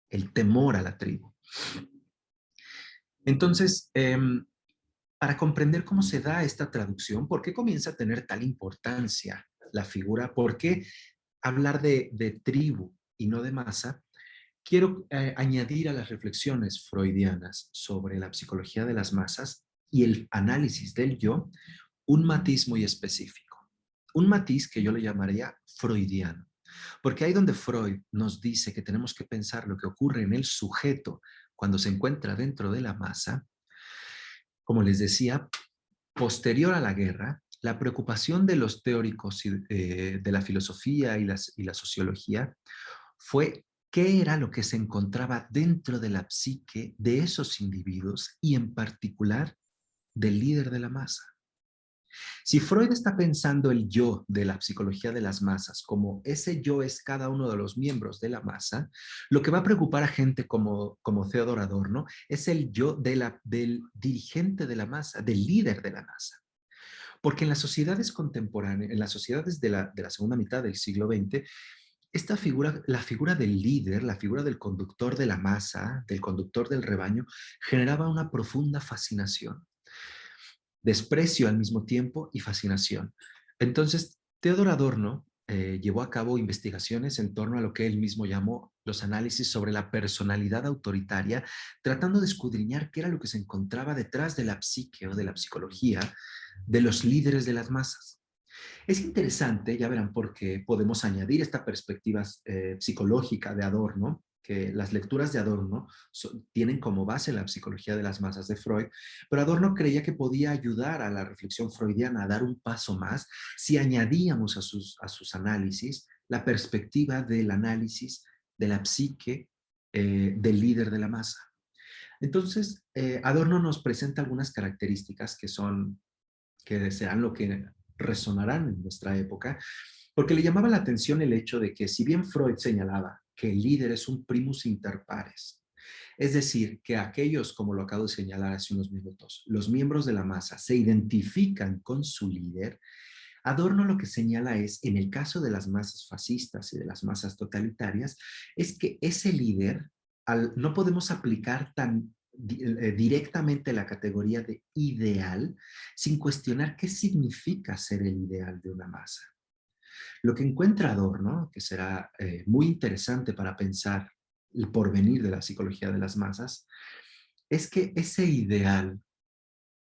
el temor a la tribu. Entonces, para comprender cómo se da esta traducción, por qué comienza a tener tal importancia la figura, por qué hablar de tribu y no de masa, quiero añadir a las reflexiones freudianas sobre la psicología de las masas y el análisis del yo un matiz muy específico. Un matiz que yo le llamaría freudiano. Porque ahí donde Freud nos dice que tenemos que pensar lo que ocurre en el sujeto cuando se encuentra dentro de la masa, como les decía, posterior a la guerra, la preocupación de los teóricos de la filosofía y la sociología fue qué era lo que se encontraba dentro de la psique de esos individuos y en particular del líder de la masa. Si Freud está pensando el yo de la psicología de las masas como ese yo es cada uno de los miembros de la masa, lo que va a preocupar a gente como Theodor Adorno es el yo del dirigente de la masa, del líder de la masa. Porque en las sociedades contemporáneas, en las sociedades de la segunda mitad del siglo XX, esta figura, la figura del líder, la figura del conductor de la masa, del conductor del rebaño, generaba una profunda fascinación, desprecio al mismo tiempo y fascinación. Entonces, Theodor Adorno llevó a cabo investigaciones en torno a lo que él mismo llamó los análisis sobre la personalidad autoritaria, tratando de escudriñar qué era lo que se encontraba detrás de la psique o de la psicología de los líderes de las masas. Es interesante, ya verán por qué podemos añadir esta perspectiva psicológica de Adorno, que las lecturas de Adorno tienen como base la psicología de las masas de Freud, pero Adorno creía que podía ayudar a la reflexión freudiana a dar un paso más si añadíamos a sus análisis la perspectiva del análisis de la psique del líder de la masa. Entonces, Adorno nos presenta algunas características que serán lo que resonarán en nuestra época, porque le llamaba la atención el hecho de que si bien Freud señalaba que el líder es un primus inter pares, es decir, que aquellos, como lo acabo de señalar hace unos minutos, los miembros de la masa se identifican con su líder, Adorno lo que señala es, en el caso de las masas fascistas y de las masas totalitarias, es que ese líder, no podemos aplicar tan directamente la categoría de ideal sin cuestionar qué significa ser el ideal de una masa. Lo que encuentra Adorno, que será muy interesante para pensar el porvenir de la psicología de las masas, es que ese ideal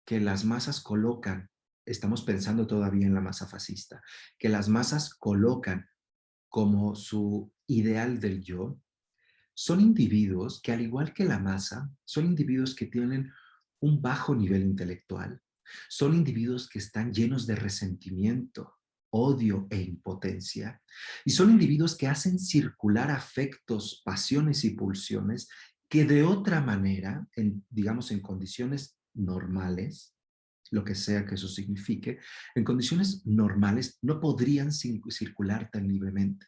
que las masas colocan, estamos pensando todavía en la masa fascista, que las masas colocan como su ideal del yo, son individuos que al igual que la masa, son individuos que tienen un bajo nivel intelectual, son individuos que están llenos de resentimiento, odio e impotencia, y son individuos que hacen circular afectos, pasiones y pulsiones que de otra manera, digamos en condiciones normales, lo que sea que eso signifique, en condiciones normales no podrían circular tan libremente.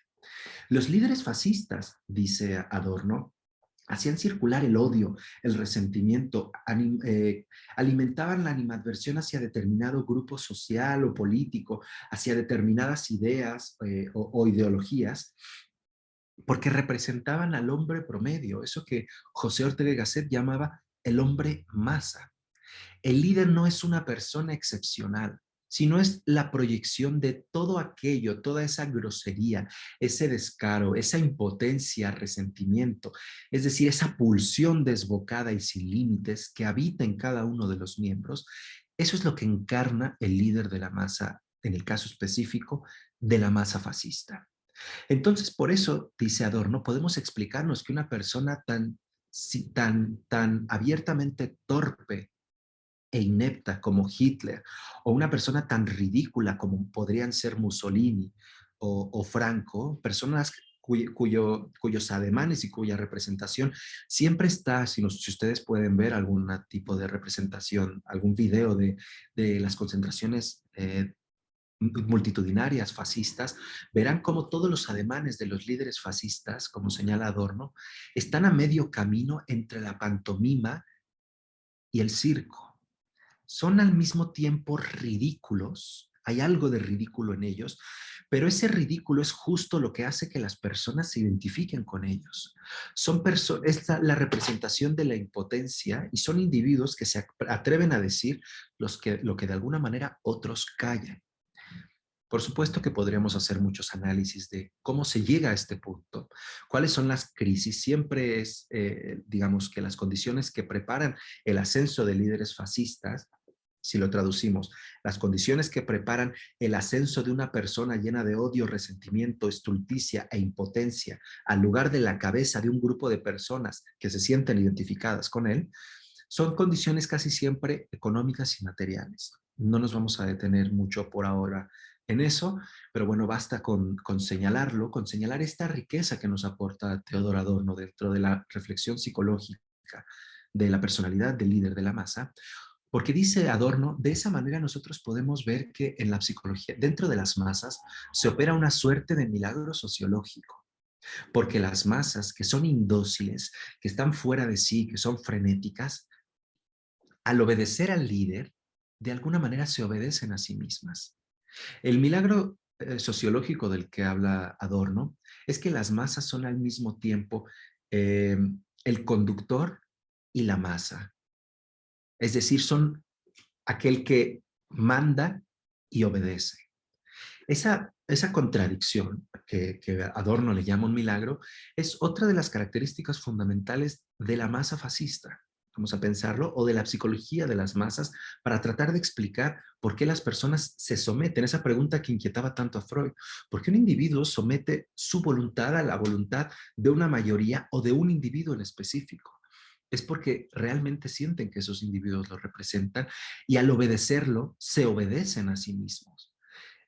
Los líderes fascistas, dice Adorno, hacían circular el odio, el resentimiento, alimentaban la animadversión hacia determinado grupo social o político, hacia determinadas ideas o ideologías, porque representaban al hombre promedio, eso que José Ortega y Gasset llamaba el hombre masa. El líder no es una persona excepcional, sino es la proyección de todo aquello, toda esa grosería, ese descaro, esa impotencia, resentimiento, es decir, esa pulsión desbocada y sin límites que habita en cada uno de los miembros. Eso es lo que encarna el líder de la masa, en el caso específico, de la masa fascista. Entonces, por eso, dice Adorno, podemos explicarnos que una persona tan abiertamente torpe e inepta como Hitler, o una persona tan ridícula como podrían ser Mussolini o Franco, personas cuyos ademanes y cuya representación siempre está, si ustedes pueden ver algún tipo de representación, algún video de las concentraciones multitudinarias fascistas, verán cómo todos los ademanes de los líderes fascistas, como señala Adorno, están a medio camino entre la pantomima y el circo. Son al mismo tiempo ridículos, hay algo de ridículo en ellos, pero ese ridículo es justo lo que hace que las personas se identifiquen con ellos. Es la representación de la impotencia y son individuos que se atreven a decir lo que de alguna manera otros callan. Por supuesto que podríamos hacer muchos análisis de cómo se llega a este punto, cuáles son las crisis. Siempre es, digamos, que las condiciones que preparan el ascenso de líderes fascistas, si lo traducimos, las condiciones que preparan el ascenso de una persona llena de odio, resentimiento, estulticia e impotencia al lugar de la cabeza de un grupo de personas que se sienten identificadas con él, son condiciones casi siempre económicas y materiales. No nos vamos a detener mucho por ahora en eso, pero bueno, basta con señalarlo, con señalar esta riqueza que nos aporta Teodor Adorno dentro de la reflexión psicológica de la personalidad del líder de la masa, porque dice Adorno, de esa manera nosotros podemos ver que en la psicología, dentro de las masas, se opera una suerte de milagro sociológico, porque las masas que son indóciles, que están fuera de sí, que son frenéticas, al obedecer al líder, de alguna manera se obedecen a sí mismas. El milagro sociológico del que habla Adorno es que las masas son al mismo tiempo eh, el conductor y la masa. Es decir, son aquel que manda y obedece. Esa contradicción que Adorno le llama un milagro es otra de las características fundamentales de la masa fascista. Vamos a pensarlo, o de la psicología de las masas, para tratar de explicar por qué las personas se someten. Esa pregunta que inquietaba tanto a Freud. ¿Por qué un individuo somete su voluntad a la voluntad de una mayoría o de un individuo en específico? Es porque realmente sienten que esos individuos lo representan y al obedecerlo, se obedecen a sí mismos.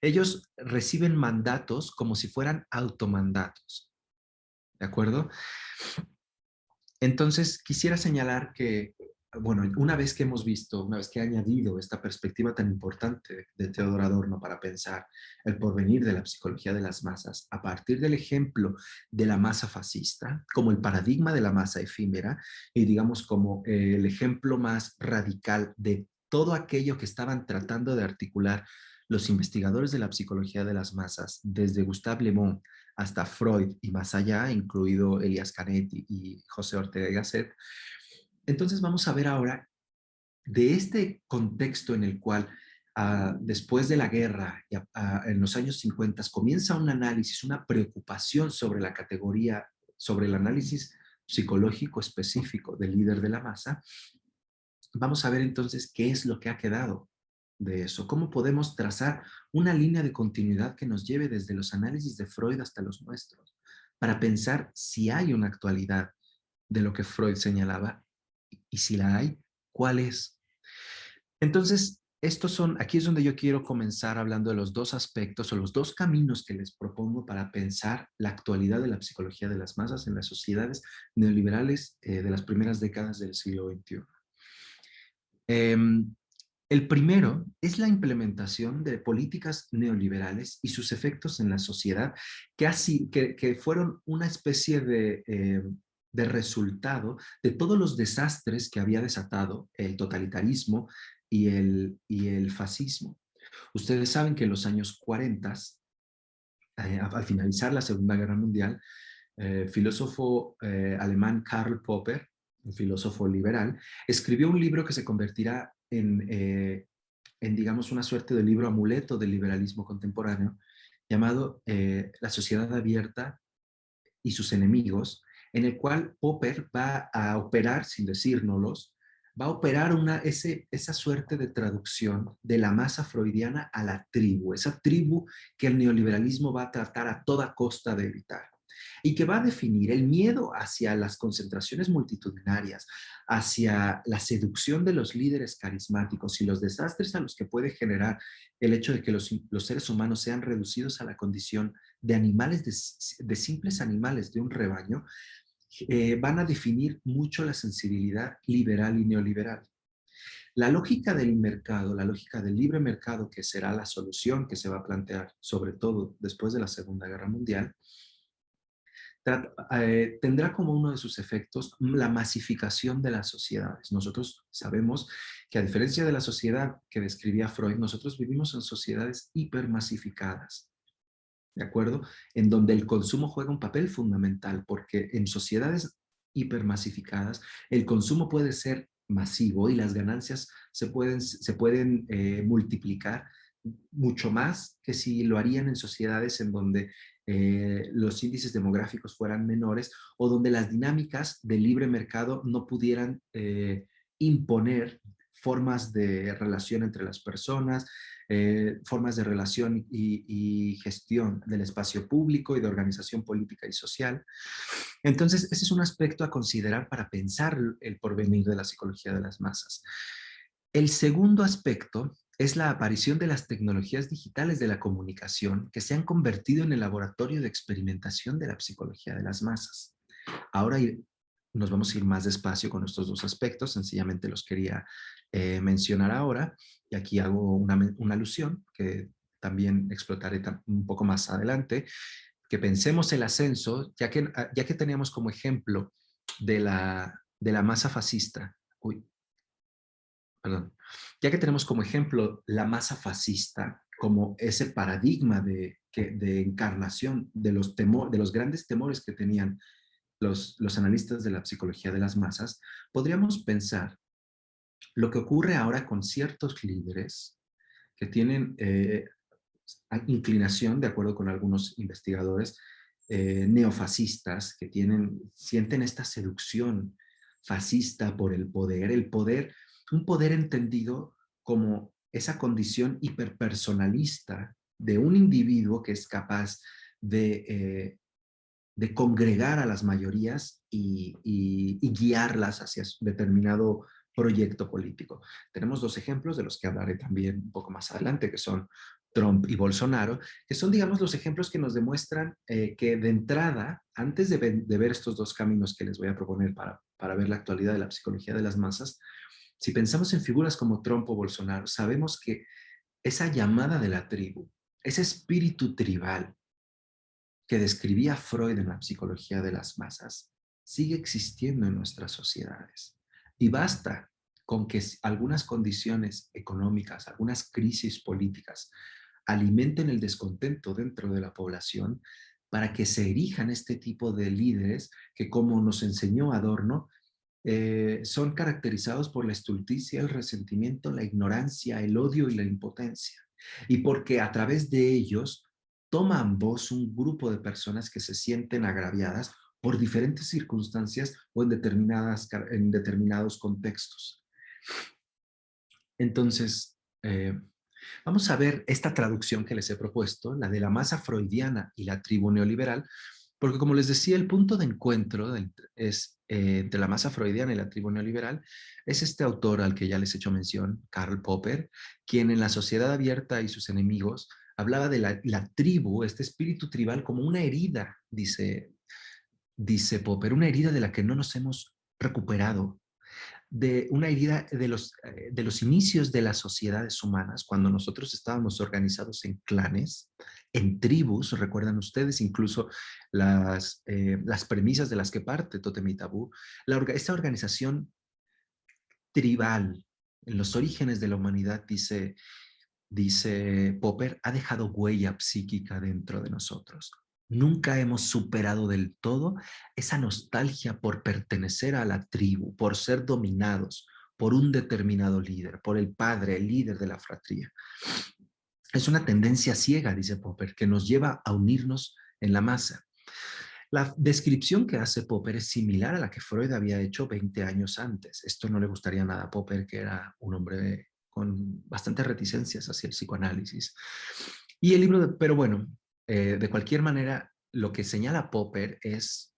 Ellos reciben mandatos como si fueran automandatos. ¿De acuerdo? Entonces, quisiera señalar que bueno, una vez que hemos visto, una vez que he añadido esta perspectiva tan importante de Theodor Adorno para pensar el porvenir de la psicología de las masas, a partir del ejemplo de la masa fascista, como el paradigma de la masa efímera, y digamos como el ejemplo más radical de todo aquello que estaban tratando de articular los investigadores de la psicología de las masas, desde Gustave Le Bon hasta Freud y más allá, incluido Elias Canetti y José Ortega y Gasset. Entonces vamos a ver ahora de este contexto en el cual después de la guerra, en los años 50, comienza un análisis, una preocupación sobre la categoría, sobre el análisis psicológico específico del líder de la masa. Vamos a ver entonces qué es lo que ha quedado de eso, cómo podemos trazar una línea de continuidad que nos lleve desde los análisis de Freud hasta los nuestros, para pensar si hay una actualidad de lo que Freud señalaba y si la hay, ¿cuál es? Entonces, aquí es donde yo quiero comenzar hablando de los dos aspectos o los dos caminos que les propongo para pensar la actualidad de la psicología de las masas en las sociedades neoliberales de las primeras décadas del siglo XXI. El primero es la implementación de políticas neoliberales y sus efectos en la sociedad que fueron una especie de resultado de todos los desastres que había desatado el totalitarismo y el fascismo. Ustedes saben que en los años 40, al finalizar la Segunda Guerra Mundial, filósofo alemán Karl Popper, un filósofo liberal, escribió un libro que se convertirá en, digamos, una suerte de libro amuleto del liberalismo contemporáneo, llamado La sociedad abierta y sus enemigos, en el cual Popper va a operar, sin decírnoslos, va a operar esa suerte de traducción de la masa freudiana a la tribu, esa tribu que el neoliberalismo va a tratar a toda costa de evitar y que va a definir el miedo hacia las concentraciones multitudinarias, hacia la seducción de los líderes carismáticos y los desastres a los que puede generar el hecho de que los seres humanos sean reducidos a la condición de animales, de simples animales de un rebaño, van a definir mucho la sensibilidad liberal y neoliberal. La lógica del mercado, la lógica del libre mercado, que será la solución que se va a plantear, sobre todo después de la Segunda Guerra Mundial, tendrá como uno de sus efectos la masificación de las sociedades. Nosotros sabemos que a diferencia de la sociedad que describía Freud, nosotros vivimos en sociedades hipermasificadas, ¿de acuerdo? En donde el consumo juega un papel fundamental, porque en sociedades hipermasificadas el consumo puede ser masivo y las ganancias se pueden multiplicar mucho más que si lo harían en sociedades en donde los índices demográficos fueran menores o donde las dinámicas del libre mercado no pudieran imponer formas de relación entre las personas, formas de relación y gestión del espacio público y de organización política y social. Entonces, ese es un aspecto a considerar para pensar el porvenir de la psicología de las masas. El segundo aspecto es la aparición de las tecnologías digitales de la comunicación que se han convertido en el laboratorio de experimentación de la psicología de las masas. Ahora nos vamos a ir más despacio con estos dos aspectos, sencillamente los quería mencionar ahora, y aquí hago una alusión que también explotaré un poco más adelante, que pensemos el ascenso, ya que teníamos como ejemplo de la masa fascista, perdón, ya que tenemos como ejemplo la masa fascista como ese paradigma de encarnación de los grandes temores que tenían los analistas de la psicología de las masas, podríamos pensar lo que ocurre ahora con ciertos líderes que tienen inclinación, de acuerdo con algunos investigadores, neofascistas, que sienten esta seducción fascista por el poder, un poder entendido como esa condición hiperpersonalista de un individuo que es capaz de congregar a las mayorías y guiarlas hacia su determinado proyecto político. Tenemos dos ejemplos de los que hablaré también un poco más adelante, que son Trump y Bolsonaro, que son, digamos, los ejemplos que nos demuestran que de entrada, antes de ver estos dos caminos que les voy a proponer para ver la actualidad de la psicología de las masas, si pensamos en figuras como Trump o Bolsonaro, sabemos que esa llamada de la tribu, ese espíritu tribal que describía Freud en la psicología de las masas, sigue existiendo en nuestras sociedades. Y basta con que algunas condiciones económicas, algunas crisis políticas, alimenten el descontento dentro de la población para que se erijan este tipo de líderes que, como nos enseñó Adorno, son caracterizados por la estulticia, el resentimiento, la ignorancia, el odio y la impotencia. Y porque a través de ellos toman voz un grupo de personas que se sienten agraviadas por diferentes circunstancias o en determinados contextos. Entonces, vamos a ver esta traducción que les he propuesto, la de la masa freudiana y la tribu neoliberal, porque como les decía, el punto de encuentro entre la masa freudiana y la tribu neoliberal es este autor al que ya les he hecho mención, Karl Popper, quien en La Sociedad Abierta y sus enemigos hablaba de la tribu, este espíritu tribal, como una herida, dice Popper, una herida de la que no nos hemos recuperado, de una herida de los inicios de las sociedades humanas, cuando nosotros estábamos organizados en clanes, en tribus, recuerdan ustedes incluso las premisas de las que parte Totem y Tabú, esta organización tribal en los orígenes de la humanidad, dice Popper, ha dejado huella psíquica dentro de nosotros. Nunca hemos superado del todo esa nostalgia por pertenecer a la tribu, por ser dominados por un determinado líder, por el padre, el líder de la fratría. Es una tendencia ciega, dice Popper, que nos lleva a unirnos en la masa. La descripción que hace Popper es similar a la que Freud había hecho 20 años antes. Esto no le gustaría nada a Popper, que era un hombre con bastantes reticencias hacia el psicoanálisis. Y el libro, pero bueno, de cualquier manera, lo que señala Popper es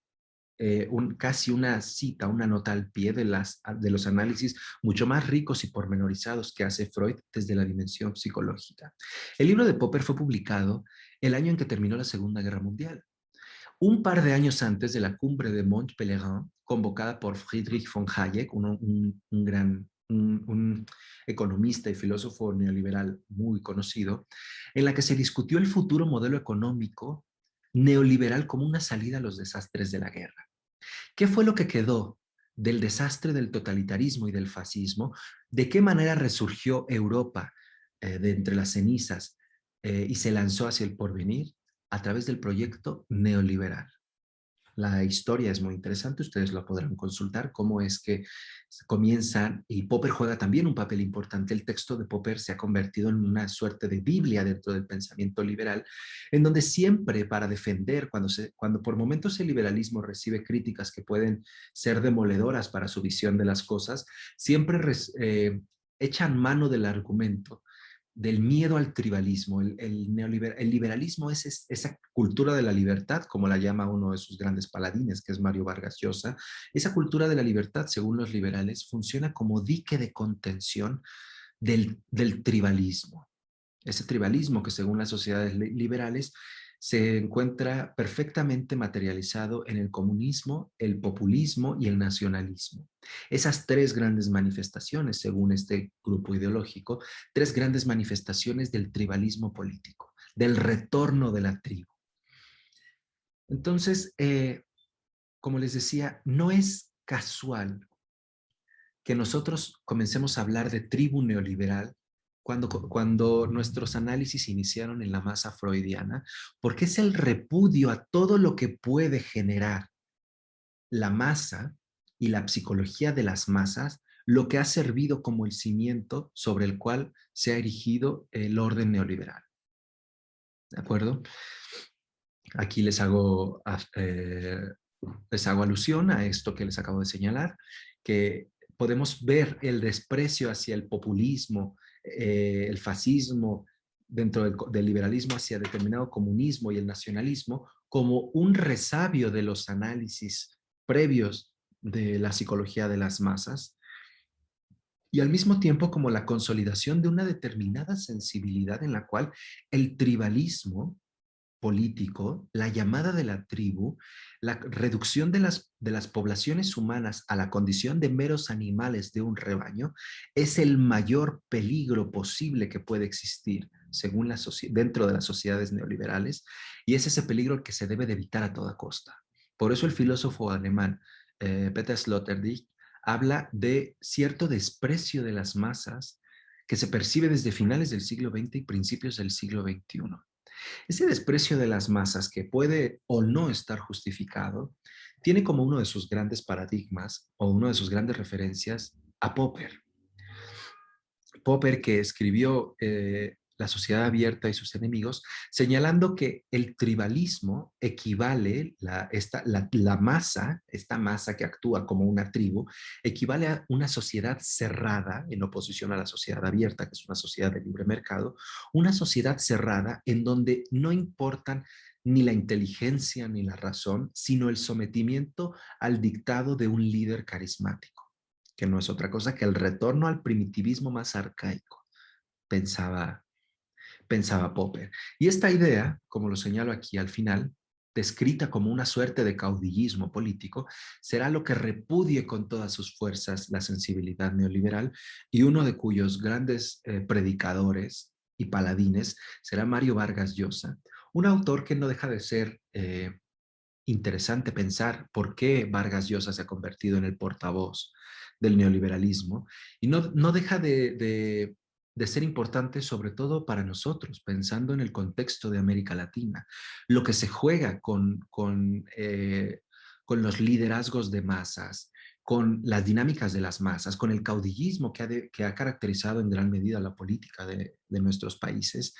casi una cita, una nota al pie de los análisis mucho más ricos y pormenorizados que hace Freud desde la dimensión psicológica. El libro de Popper fue publicado el año en que terminó la Segunda Guerra Mundial. Un par de años antes de la cumbre de Mont Pelerin, convocada por Friedrich von Hayek, un economista y filósofo neoliberal muy conocido, en la que se discutió el futuro modelo económico neoliberal como una salida a los desastres de la guerra. ¿Qué fue lo que quedó del desastre del totalitarismo y del fascismo? ¿De qué manera resurgió Europa de entre las cenizas y se lanzó hacia el porvenir? A través del proyecto neoliberal. La historia es muy interesante, ustedes lo podrán consultar, cómo es que comienzan, y Popper juega también un papel importante. El texto de Popper se ha convertido en una suerte de Biblia dentro del pensamiento liberal, en donde siempre para defender, cuando por momentos el liberalismo recibe críticas que pueden ser demoledoras para su visión de las cosas, siempre echan mano del argumento del miedo al tribalismo. El liberalismo es esa cultura de la libertad, como la llama uno de sus grandes paladines, que es Mario Vargas Llosa. Esa cultura de la libertad, según los liberales, funciona como dique de contención del tribalismo. Ese tribalismo que según las sociedades liberales se encuentra perfectamente materializado en el comunismo, el populismo y el nacionalismo. Esas tres grandes manifestaciones, según este grupo ideológico, tres grandes manifestaciones del tribalismo político, del retorno de la tribu. Entonces, como les decía, no es casual que nosotros comencemos a hablar de tribu neoliberal cuando nuestros análisis iniciaron en la masa freudiana, porque es el repudio a todo lo que puede generar la masa y la psicología de las masas, lo que ha servido como el cimiento sobre el cual se ha erigido el orden neoliberal. ¿De acuerdo? Aquí les hago alusión a esto que les acabo de señalar, que podemos ver el desprecio hacia el populismo, el fascismo, dentro del liberalismo hacia determinado comunismo y el nacionalismo, como un resabio de los análisis previos de la psicología de las masas, y al mismo tiempo como la consolidación de una determinada sensibilidad en la cual el tribalismo político, la llamada de la tribu, la reducción de las poblaciones humanas a la condición de meros animales de un rebaño, es el mayor peligro posible que puede existir según dentro de las sociedades neoliberales, y es ese peligro el que se debe de evitar a toda costa. Por eso el filósofo alemán Peter Sloterdijk habla de cierto desprecio de las masas que se percibe desde finales del siglo XX y principios del siglo XXI. Ese desprecio de las masas, que puede o no estar justificado, tiene como uno de sus grandes paradigmas o una de sus grandes referencias a Popper. Popper, que escribió La sociedad abierta y sus enemigos, señalando que el tribalismo equivale, la masa, esta masa que actúa como una tribu, equivale a una sociedad cerrada, en oposición a la sociedad abierta, que es una sociedad de libre mercado, una sociedad cerrada en donde no importan ni la inteligencia ni la razón, sino el sometimiento al dictado de un líder carismático, que no es otra cosa que el retorno al primitivismo más arcaico, pensaba, pensaba Popper. Y esta idea, como lo señalo aquí al final, descrita como una suerte de caudillismo político, será lo que repudie con todas sus fuerzas la sensibilidad neoliberal, y uno de cuyos grandes predicadores y paladines será Mario Vargas Llosa, un autor que no deja de ser interesante pensar por qué Vargas Llosa se ha convertido en el portavoz del neoliberalismo, y no deja de ser importante, sobre todo para nosotros, pensando en el contexto de América Latina, lo que se juega con los liderazgos de masas, con las dinámicas de las masas, con el caudillismo que ha caracterizado en gran medida la política de nuestros países.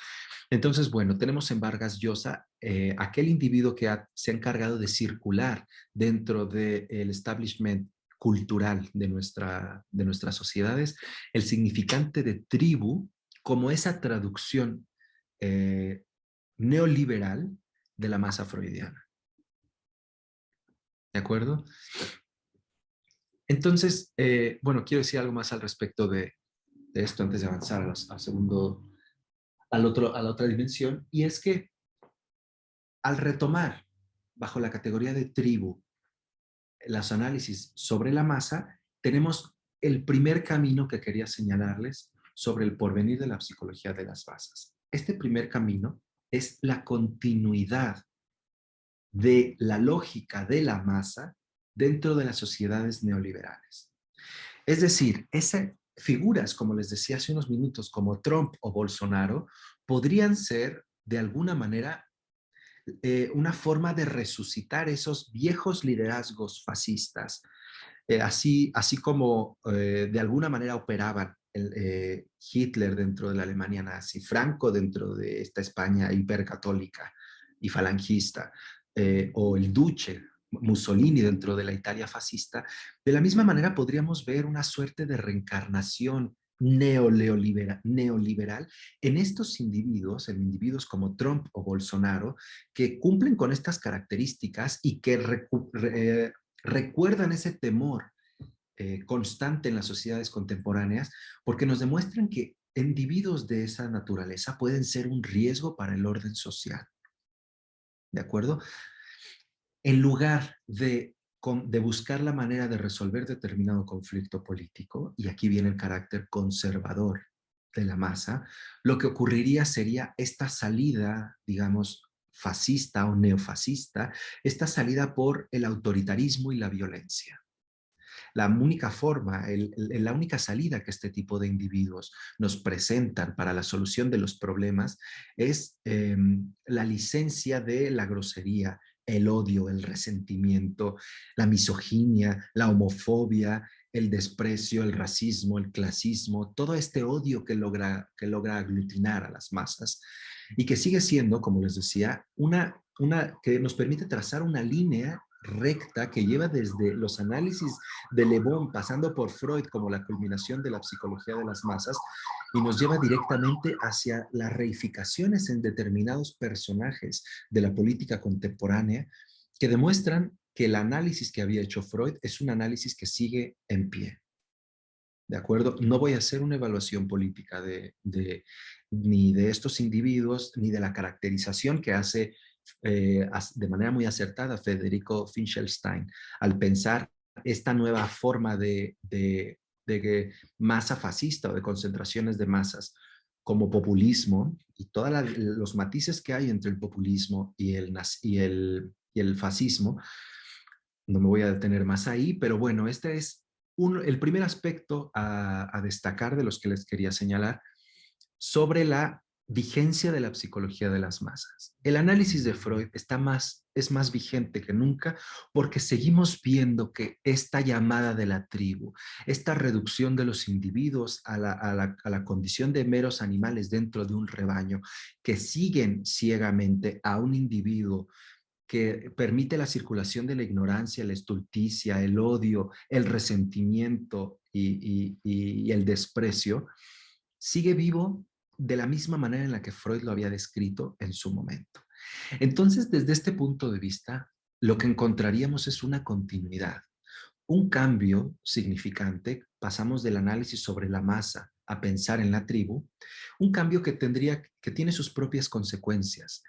Entonces, bueno, tenemos en Vargas Llosa aquel individuo que se ha encargado de circular dentro del establishment cultural de nuestras sociedades, el significante de tribu como esa traducción eh, neoliberal de la masa freudiana. ¿De acuerdo? Entonces, bueno, quiero decir algo más al respecto de esto antes de avanzar al segundo, a la otra dimensión, y es que al retomar bajo la categoría de tribu los análisis sobre la masa, tenemos el primer camino que quería señalarles sobre el porvenir de la psicología de las masas. Este primer camino es la continuidad de la lógica de la masa dentro de las sociedades neoliberales. Es decir, esas figuras, como les decía hace unos minutos, como Trump o Bolsonaro, podrían ser de alguna manera una forma de resucitar esos viejos liderazgos fascistas, así como de alguna manera operaban Hitler dentro de la Alemania nazi, Franco dentro de esta España hipercatólica y falangista, o el Duce, Mussolini dentro de la Italia fascista. De la misma manera podríamos ver una suerte de reencarnación neoliberal en estos individuos, en individuos como Trump o Bolsonaro, que cumplen con estas características y que recuerdan ese temor constante en las sociedades contemporáneas, porque nos demuestran que individuos de esa naturaleza pueden ser un riesgo para el orden social. ¿De acuerdo? En lugar de buscar la manera de resolver determinado conflicto político, y aquí viene el carácter conservador de la masa, lo que ocurriría sería esta salida, digamos, fascista o neofascista, esta salida por el autoritarismo y la violencia. La única forma, la única salida que este tipo de individuos nos presentan para la solución de los problemas es la licencia de la grosería, el odio, el resentimiento, la misoginia, la homofobia, el desprecio, el racismo, el clasismo, todo este odio que logra aglutinar a las masas y que sigue siendo, como les decía, que nos permite trazar una línea recta que lleva desde los análisis de Le Bon, pasando por Freud como la culminación de la psicología de las masas, y nos lleva directamente hacia las reificaciones en determinados personajes de la política contemporánea que demuestran que el análisis que había hecho Freud es un análisis que sigue en pie. ¿De acuerdo? No voy a hacer una evaluación política ni de estos individuos, ni de la caracterización que hace de manera muy acertada Federico Finkelstein al pensar esta nueva forma de masa fascista o de concentraciones de masas como populismo y todos los matices que hay entre el populismo y el fascismo. No me voy a detener más ahí, pero bueno, este es el primer aspecto a destacar de los que les quería señalar sobre la vigencia de la psicología de las masas. El análisis de Freud es más vigente que nunca porque seguimos viendo que esta llamada de la tribu, esta reducción de los individuos a la condición de meros animales dentro de un rebaño que siguen ciegamente a un individuo que permite la circulación de la ignorancia, la estulticia, el odio, el resentimiento y el desprecio, sigue vivo de la misma manera en la que Freud lo había descrito en su momento. Entonces, desde este punto de vista, lo que encontraríamos es una continuidad, un cambio significante. Pasamos del análisis sobre la masa a pensar en la tribu, un cambio que tiene sus propias consecuencias.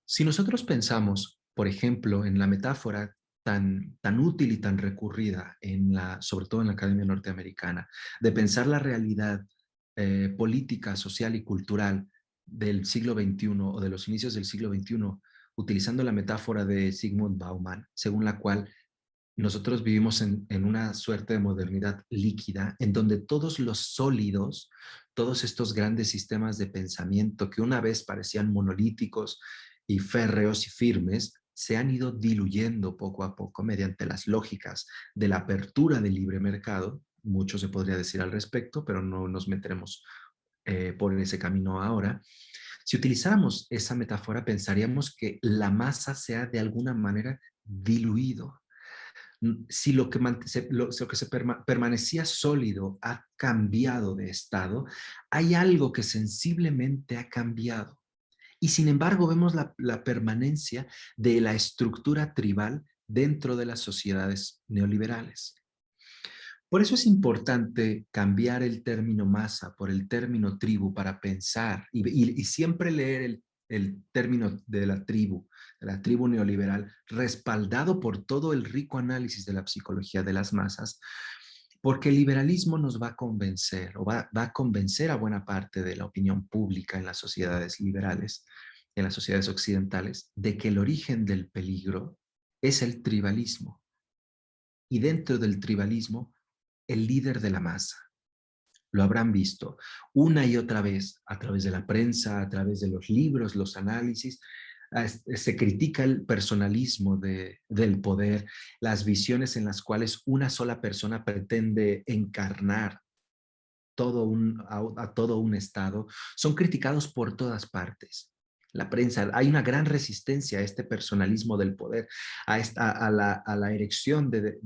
Si nosotros pensamos, por ejemplo, en la metáfora tan útil y tan recurrida, sobre todo en la Academia Norteamericana, de pensar la realidad política, social y cultural del siglo XXI o de los inicios del siglo XXI, utilizando la metáfora de Zygmunt Bauman, según la cual nosotros vivimos en una suerte de modernidad líquida, en donde todos los sólidos, todos estos grandes sistemas de pensamiento que una vez parecían monolíticos y férreos y firmes, se han ido diluyendo poco a poco mediante las lógicas de la apertura del libre mercado. Mucho se podría decir al respecto, pero no nos meteremos por ese camino ahora. Si utilizáramos esa metáfora, pensaríamos que la masa se ha de alguna manera diluido. Si lo que permanecía sólido ha cambiado de estado, hay algo que sensiblemente ha cambiado. Y sin embargo vemos la permanencia de la estructura tribal dentro de las sociedades neoliberales. Por eso es importante cambiar el término masa por el término tribu para pensar y siempre leer el término de la tribu neoliberal, respaldado por todo el rico análisis de la psicología de las masas, porque el liberalismo nos va a convencer o va a convencer a buena parte de la opinión pública en las sociedades liberales, en las sociedades occidentales, de que el origen del peligro es el tribalismo. Y dentro del tribalismo, el líder de la masa. Lo habrán visto una y otra vez a través de la prensa, a través de los libros, los análisis. Se critica el personalismo del poder, las visiones en las cuales una sola persona pretende encarnar a todo un Estado, son criticados por todas partes. La prensa, hay una gran resistencia a este personalismo del poder, a la erección del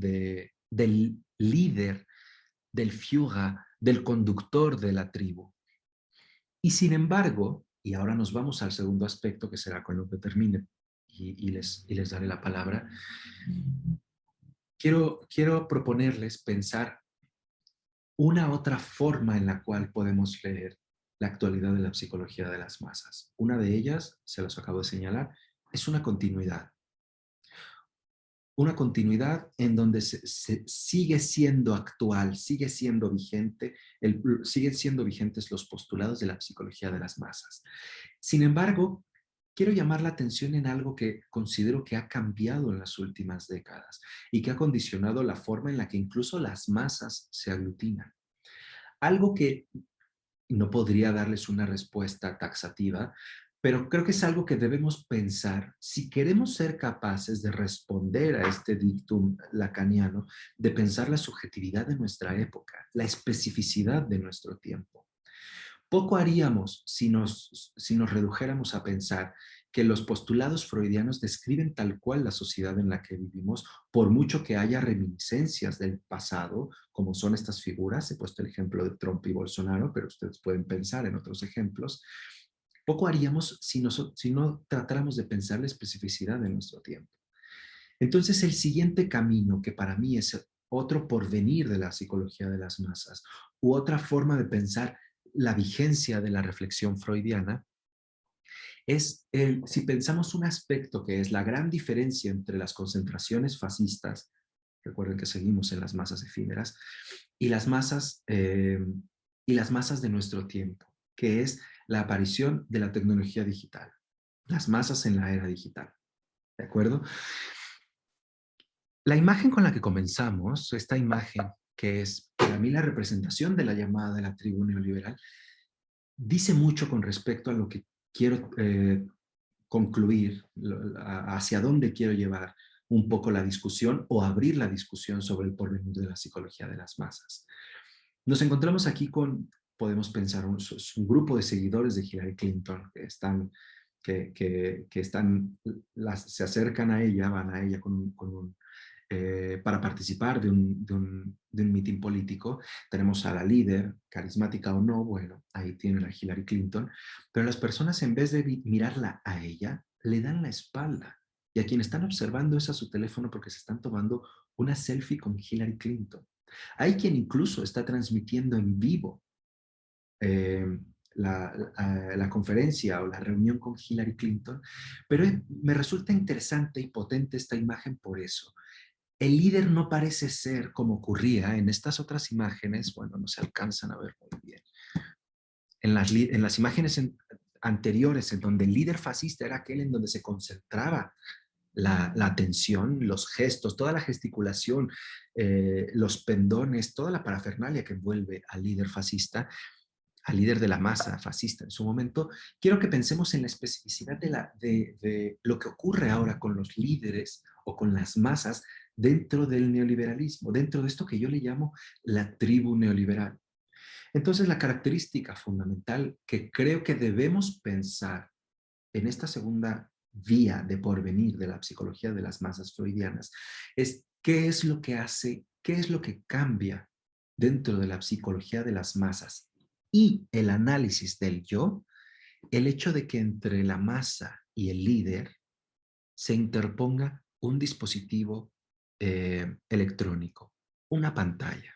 líder, del Führer, del conductor de la tribu. Y sin embargo, y ahora nos vamos al segundo aspecto que será con lo que termine y les daré la palabra, quiero proponerles pensar una otra forma en la cual podemos leer la actualidad de la psicología de las masas. Una de ellas, se los acabo de señalar, es una continuidad. Una continuidad en donde se sigue siendo actual, sigue siendo vigente, siguen siendo vigentes los postulados de la psicología de las masas. Sin embargo, quiero llamar la atención en algo que considero que ha cambiado en las últimas décadas y que ha condicionado la forma en la que incluso las masas se aglutinan. Algo que no podría darles una respuesta taxativa, pero creo que es algo que debemos pensar si queremos ser capaces de responder a este dictum lacaniano, de pensar la subjetividad de nuestra época, la especificidad de nuestro tiempo. Poco haríamos si nos redujéramos a pensar que los postulados freudianos describen tal cual la sociedad en la que vivimos, por mucho que haya reminiscencias del pasado, como son estas figuras. He puesto el ejemplo de Trump y Bolsonaro, pero ustedes pueden pensar en otros ejemplos. Poco haríamos si no tratáramos de pensar la especificidad de nuestro tiempo. Entonces, el siguiente camino, que para mí es otro porvenir de la psicología de las masas, u otra forma de pensar la vigencia de la reflexión freudiana, Si pensamos un aspecto que es la gran diferencia entre las concentraciones fascistas, recuerden que seguimos en las masas efímeras, y y las masas de nuestro tiempo, que es la aparición de la tecnología digital, las masas en la era digital, ¿de acuerdo? La imagen con la que comenzamos, esta imagen que es para mí la representación de la llamada de la tribu neoliberal, dice mucho con respecto a lo que quiero concluir, hacia dónde quiero llevar un poco la discusión o abrir la discusión sobre el porvenir de la psicología de las masas. Nos encontramos aquí podemos pensar, es un grupo de seguidores de Hillary Clinton se acercan a ella, van a ella para participar de un mitin político. Tenemos a la líder, carismática o no, bueno, ahí tienen a Hillary Clinton, pero las personas en vez de mirarla a ella, le dan la espalda. Y a quien están observando es a su teléfono porque se están tomando una selfie con Hillary Clinton. Hay quien incluso está transmitiendo en vivo eh, la conferencia o la reunión con Hillary Clinton, pero me resulta interesante y potente esta imagen por eso. El líder no parece ser como ocurría en estas otras imágenes, bueno, no se alcanzan a ver muy bien. En las imágenes anteriores, en donde el líder fascista era aquel en donde se concentraba la atención, los gestos, toda la gesticulación, los pendones, toda la parafernalia que envuelve al líder fascista, al líder de la masa fascista en su momento, quiero que pensemos en la especificidad de lo que ocurre ahora con los líderes o con las masas dentro del neoliberalismo, dentro de esto que yo le llamo la tribu neoliberal. Entonces, la característica fundamental que creo que debemos pensar en esta segunda vía de porvenir de la psicología de las masas freudianas es qué es lo que hace, qué es lo que cambia dentro de la psicología de las masas y el análisis del yo, el hecho de que entre la masa y el líder se interponga un dispositivo electrónico, una pantalla,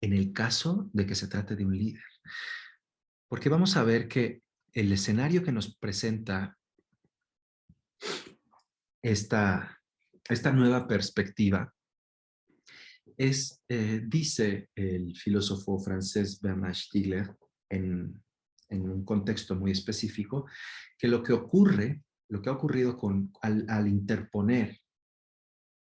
en el caso de que se trate de un líder. Porque vamos a ver que el escenario que nos presenta esta nueva perspectiva dice el filósofo francés Bernard Stiegler en un contexto muy específico, que lo que ha ocurrido al interponer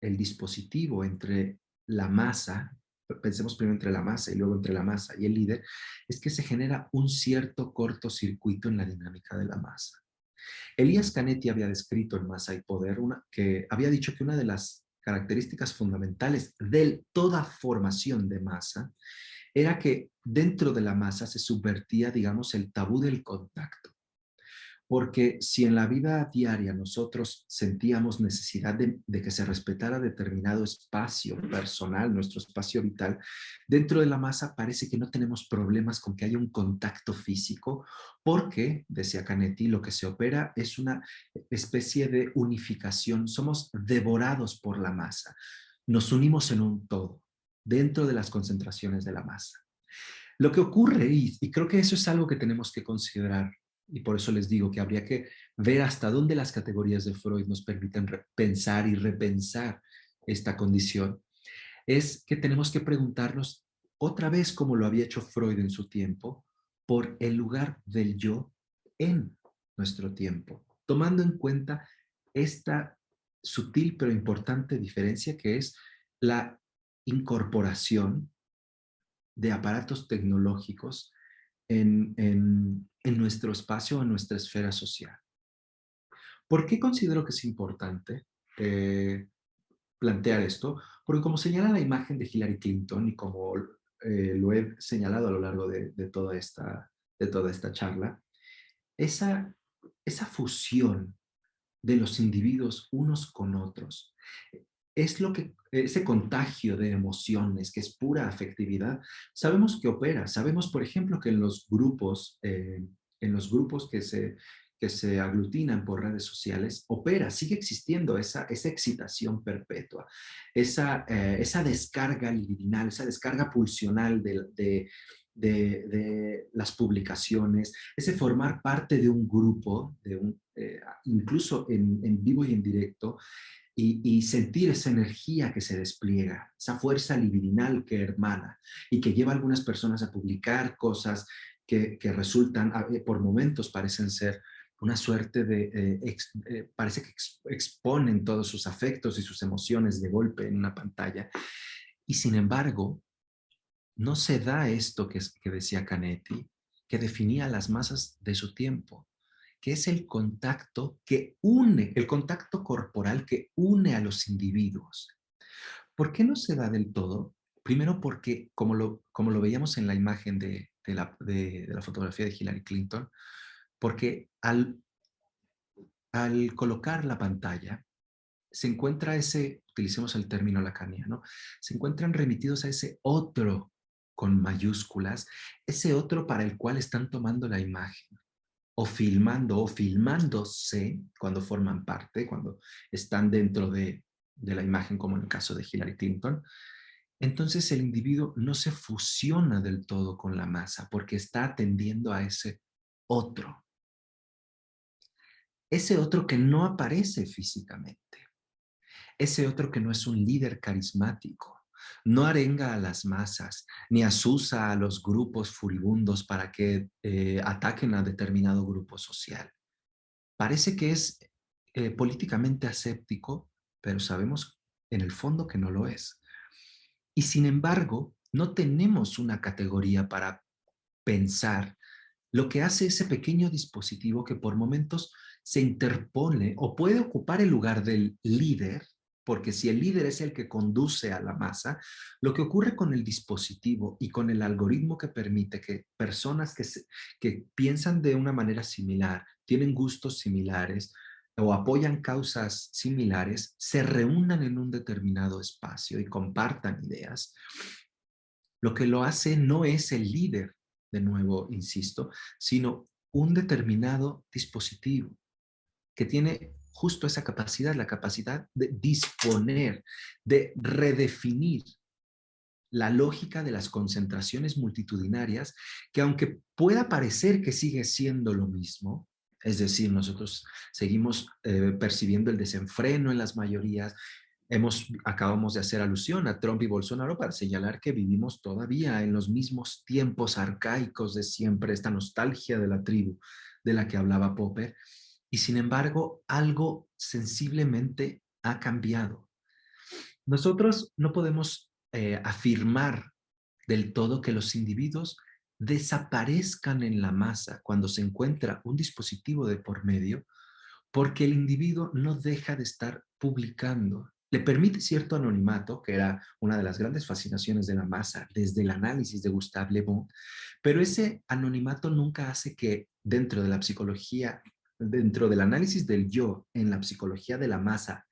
el dispositivo entre la masa, pensemos primero entre la masa y luego entre la masa y el líder, es que se genera un cierto cortocircuito en la dinámica de la masa. Elías Canetti había descrito en Masa y Poder que había dicho que una de las características fundamentales de toda formación de masa era que dentro de la masa se subvertía, digamos, el tabú del contacto. Porque si en la vida diaria nosotros sentíamos necesidad de que se respetara determinado espacio personal, nuestro espacio vital, dentro de la masa parece que no tenemos problemas con que haya un contacto físico, porque, decía Canetti, lo que se opera es una especie de unificación. Somos devorados por la masa. Nos unimos en un todo, dentro de las concentraciones de la masa. Lo que ocurre, y creo que eso es algo que tenemos que considerar, y por eso les digo que habría que ver hasta dónde las categorías de Freud nos permiten pensar y repensar esta condición, es que tenemos que preguntarnos otra vez, como lo había hecho Freud en su tiempo, por el lugar del yo en nuestro tiempo, tomando en cuenta esta sutil pero importante diferencia que es la incorporación de aparatos tecnológicos en nuestro espacio, en nuestra esfera social. ¿Por qué considero que es importante plantear esto? Porque como señala la imagen de Hillary Clinton y como lo he señalado a lo largo de toda esta charla, esa fusión de los individuos unos con otros es lo que ese contagio de emociones, que es pura afectividad, sabemos que opera. Sabemos, por ejemplo, que en los grupos que se aglutinan por redes sociales, opera, sigue existiendo esa excitación perpetua, esa descarga libidinal, esa descarga pulsional de las publicaciones, ese formar parte de un grupo, incluso en vivo y en directo, y sentir esa energía que se despliega, esa fuerza libidinal que hermana y que lleva a algunas personas a publicar cosas que resultan, por momentos parecen ser una suerte parece que exponen todos sus afectos y sus emociones de golpe en una pantalla. Y sin embargo, no se da esto que decía Canetti, que definía las masas de su tiempo, que es el contacto que une, el contacto corporal que une a los individuos. ¿Por qué no se da del todo? Primero porque, como lo veíamos en la imagen de la fotografía de Hillary Clinton, porque al colocar la pantalla, se encuentra utilicemos el término lacaniano, se encuentran remitidos a ese otro con mayúsculas, ese otro para el cual están tomando la imagen, o filmándose cuando forman parte, cuando están dentro de la imagen, como en el caso de Hillary Clinton. Entonces el individuo no se fusiona del todo con la masa porque está atendiendo a ese otro que no aparece físicamente. Ese otro que no es un líder carismático, no arenga a las masas, ni asusa a los grupos furibundos para que ataquen a determinado grupo social. Parece que es políticamente aséptico, pero sabemos en el fondo que no lo es. Y sin embargo, no tenemos una categoría para pensar lo que hace ese pequeño dispositivo que por momentos se interpone o puede ocupar el lugar del líder, porque si el líder es el que conduce a la masa, lo que ocurre con el dispositivo y con el algoritmo que permite que personas que piensan de una manera similar, tienen gustos similares o apoyan causas similares, se reúnan en un determinado espacio y compartan ideas, lo que lo hace no es el líder, de nuevo, insisto, sino un determinado dispositivo que tiene justo esa capacidad, la capacidad de disponer, de redefinir la lógica de las concentraciones multitudinarias, que aunque pueda parecer que sigue siendo lo mismo, es decir, nosotros seguimos percibiendo el desenfreno en las mayorías. Acabamos de hacer alusión a Trump y Bolsonaro para señalar que vivimos todavía en los mismos tiempos arcaicos de siempre, esta nostalgia de la tribu de la que hablaba Popper, y sin embargo algo sensiblemente ha cambiado. Nosotros no podemos afirmar del todo que los individuos desaparezcan en la masa cuando se encuentra un dispositivo de por medio, porque el individuo no deja de estar publicando. Le permite cierto anonimato, que era una de las grandes fascinaciones de la masa desde el análisis de Gustave Le Bon, pero ese anonimato nunca hace que dentro de la psicología, dentro del análisis del yo en la psicología de la masa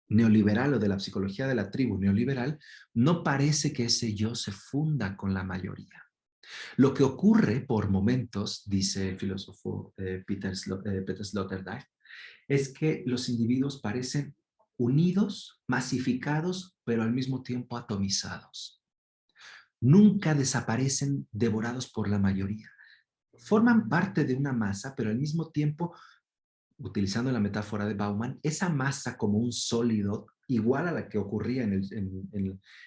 neoliberal o de la psicología de la tribu neoliberal, no parece que ese yo se funda con la mayoría. Lo que ocurre por momentos, dice el filósofo Peter Sloterdijk, es que los individuos parecen unidos, masificados, pero al mismo tiempo atomizados. Nunca desaparecen devorados por la mayoría. Forman parte de una masa, pero al mismo tiempo, utilizando la metáfora de Bauman, esa masa como un sólido, igual a la que ocurría